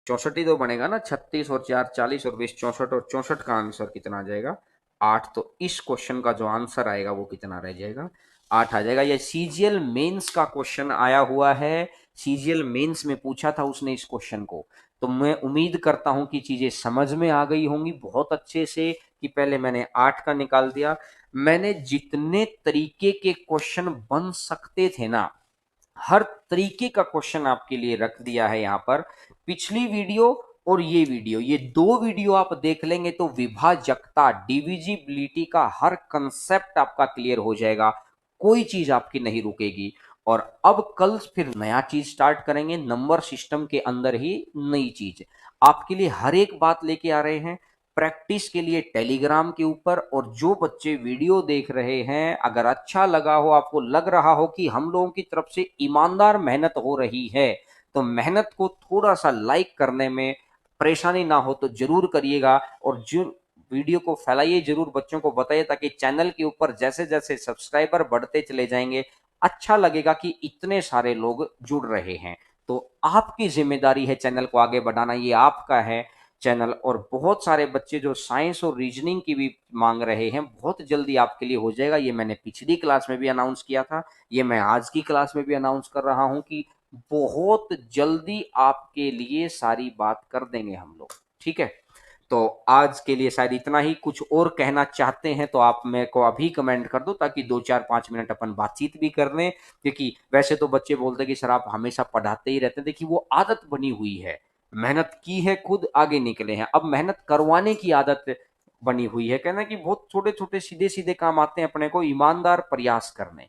64 ही तो बनेगा ना, 36 और 4 40 और 20 64, और 64 का आंसर कितना आ जाएगा 8। तो इस क्वेश्चन का जो आंसर आएगा वो कितना रह जाएगा 8 आ जाएगा। ये सीजीएल मेंस का क्वेश्चन आया हुआ है, सीजीएल मेंस में पूछा था उसने इस क्वेश्चन को। तो मैं उम्मीद करता हूं कि चीजें समझ में आ गई होंगी बहुत अच्छे से, कि पहले मैंने 8 का निकाल दिया, मैंने जितने तरीके के क्वेश्चन बन सकते थे ना, हर तरीके का क्वेश्चन आपके लिए रख दिया है यहां पर। पिछली वीडियो और ये वीडियो, ये 2 वीडियो आप देख लेंगे तो विभाजकता, डिविजिबिलिटी का हर कंसेप्ट आपका क्लियर हो जाएगा, कोई चीज आपकी नहीं रुकेगी। और अब कल फिर नया चीज स्टार्ट करेंगे, नंबर सिस्टम के अंदर ही नई चीज आपके लिए हर एक बात लेके आ रहे हैं प्रैक्टिस के लिए टेलीग्राम के ऊपर। और जो बच्चे वीडियो देख रहे हैं, अगर अच्छा लगा हो, आपको लग रहा हो कि हम लोगों की तरफ से ईमानदार मेहनत हो रही है, तो मेहनत को थोड़ा सा लाइक करने में परेशानी ना हो तो जरूर करिएगा। और जो वीडियो को फैलाइए, जरूर बच्चों को बताइए, ताकि चैनल के ऊपर जैसे जैसे सब्सक्राइबर बढ़ते चले जाएंगे अच्छा लगेगा कि इतने सारे लोग जुड़ रहे हैं। तो आपकी जिम्मेदारी है चैनल को आगे बढ़ाना, ये आपका है चैनल। और बहुत सारे बच्चे जो साइंस और रीजनिंग की भी मांग रहे हैं, बहुत जल्दी आपके लिए हो जाएगा। ये मैंने पिछली क्लास में भी अनाउंस किया था, ये मैं आज की क्लास में भी अनाउंस कर रहा हूं कि बहुत जल्दी आपके लिए सारी बात कर देंगे हम लोग, ठीक है। तो आज के लिए शायद इतना ही। कुछ और कहना चाहते हैं तो आप मेरे को अभी कमेंट कर दो, ताकि 2 4 5 मिनट अपन बातचीत भी कर लें। क्योंकि वैसे तो बच्चे बोलते हैं कि सर आप हमेशा पढ़ाते ही रहते हैं, देखिए वो आदत बनी हुई है, मेहनत की है, खुद आगे निकले हैं, अब मेहनत करवाने की आदत बनी हुई है। कहना कि बहुत छोटे छोटे सीधे सीधे काम आते हैं अपने को, ईमानदार प्रयास करने।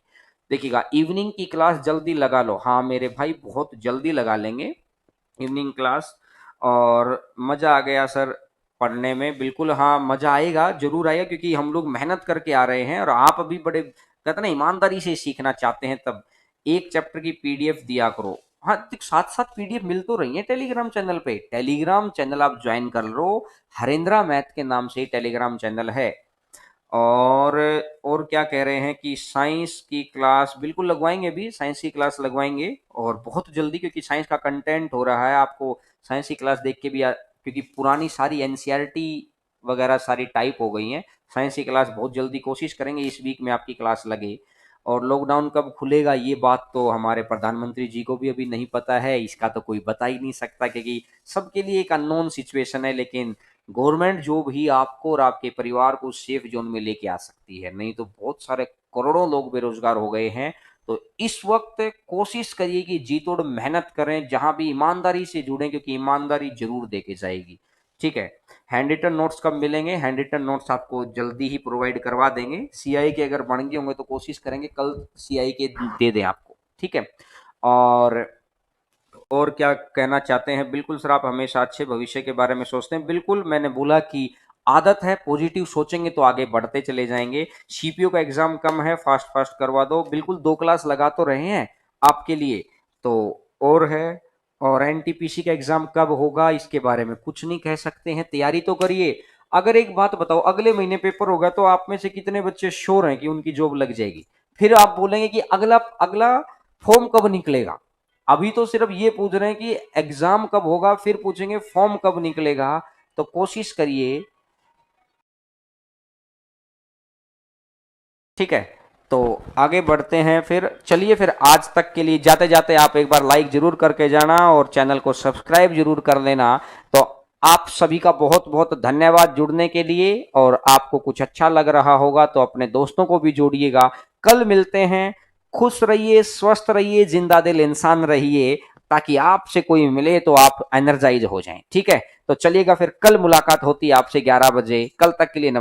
देखिएगा, इवनिंग की क्लास जल्दी लगा लो। हाँ मेरे भाई, बहुत जल्दी लगा लेंगे इवनिंग क्लास। और मजा आ गया सर पढ़ने में, बिल्कुल हाँ मजा आएगा, जरूर आएगा, क्योंकि हम लोग मेहनत करके आ रहे हैं और आप अभी बड़े कहते ना ईमानदारी से सीखना चाहते हैं। तब एक चैप्टर की पीडीएफ दिया करो। हाँ, साथ साथ पीडीएफ मिल तो रही है टेलीग्राम चैनल पे, टेलीग्राम चैनल आप ज्वाइन कर लो, हरेंद्रा मैथ के नाम से टेलीग्राम चैनल है। और और क्या कह रहे हैं कि साइंस की क्लास बिल्कुल लगवाएंगे, भी साइंस की क्लास लगवाएंगे और बहुत जल्दी, क्योंकि साइंस का कंटेंट हो रहा है। आपको साइंस की क्लास देख के भी क्योंकि पुरानी सारी एनसीईआरटी वगैरह सारी टाइप हो गई हैं, साइंस की क्लास बहुत जल्दी कोशिश करेंगे इस वीक में आपकी क्लास लगे। और लॉकडाउन कब खुलेगा ये बात तो हमारे प्रधानमंत्री जी को भी अभी नहीं पता है, इसका तो कोई बता ही नहीं सकता, क्योंकि सबके लिए एक अननोन सिचुएशन है। लेकिन गवर्नमेंट जॉब ही आपको और आपके परिवार को सेफ जोन में लेके आ सकती है, नहीं तो बहुत सारे करोड़ों लोग बेरोजगार हो गए हैं। तो इस वक्त कोशिश करिए कि जी तोड़ मेहनत करें, जहां भी ईमानदारी से जुड़ें, क्योंकि ईमानदारी जरूर देके जाएगी, ठीक है। हैंड रिटन नोट्स कब मिलेंगे? हैंड रिटन नोट्स आपको जल्दी ही प्रोवाइड करवा देंगे। सीआई के अगर बन गए होंगे तो कोशिश करेंगे कल सीआई के दे दें आपको, ठीक है। और क्या कहना चाहते हैं? बिल्कुल सर, आप हमेशा अच्छे भविष्य के बारे में सोचते हैं, बिल्कुल। मैंने बोला कि आदत है, पॉजिटिव सोचेंगे तो आगे बढ़ते चले जाएंगे। सीपीयू का एग्जाम कम है, फास्ट फास्ट करवा दो, बिल्कुल 2 क्लास लगा तो रहे हैं आपके लिए तो। और है, और एनटीपीसी का एग्जाम कब होगा इसके बारे में कुछ नहीं कह सकते हैं, तैयारी तो करिए। अगर एक बात बताओ, अगले महीने पेपर होगा तो आप में से कितने बच्चे श्योर हैं कि उनकी जॉब लग जाएगी? फिर आप बोलेंगे कि अगला अगला फॉर्म कब निकलेगा। अभी तो सिर्फ ये पूछ रहे हैं कि एग्जाम कब होगा, फिर पूछेंगे फॉर्म कब निकलेगा। तो कोशिश करिए, ठीक है। तो आगे बढ़ते हैं फिर, चलिए फिर आज तक के लिए जाते जाते आप एक बार लाइक जरूर करके जाना और चैनल को सब्सक्राइब जरूर कर लेना। तो आप सभी का बहुत बहुत धन्यवाद जुड़ने के लिए। और आपको कुछ अच्छा लग रहा होगा तो अपने दोस्तों को भी जोड़िएगा। कल मिलते हैं, खुश रहिए, स्वस्थ रहिए, जिंदा दिल इंसान रहिए, ताकि आपसे कोई मिले तो आप एनर्जाइज हो जाएं, ठीक है। तो चलिएगा फिर, कल मुलाकात होती है आपसे 11 बजे। कल तक के लिए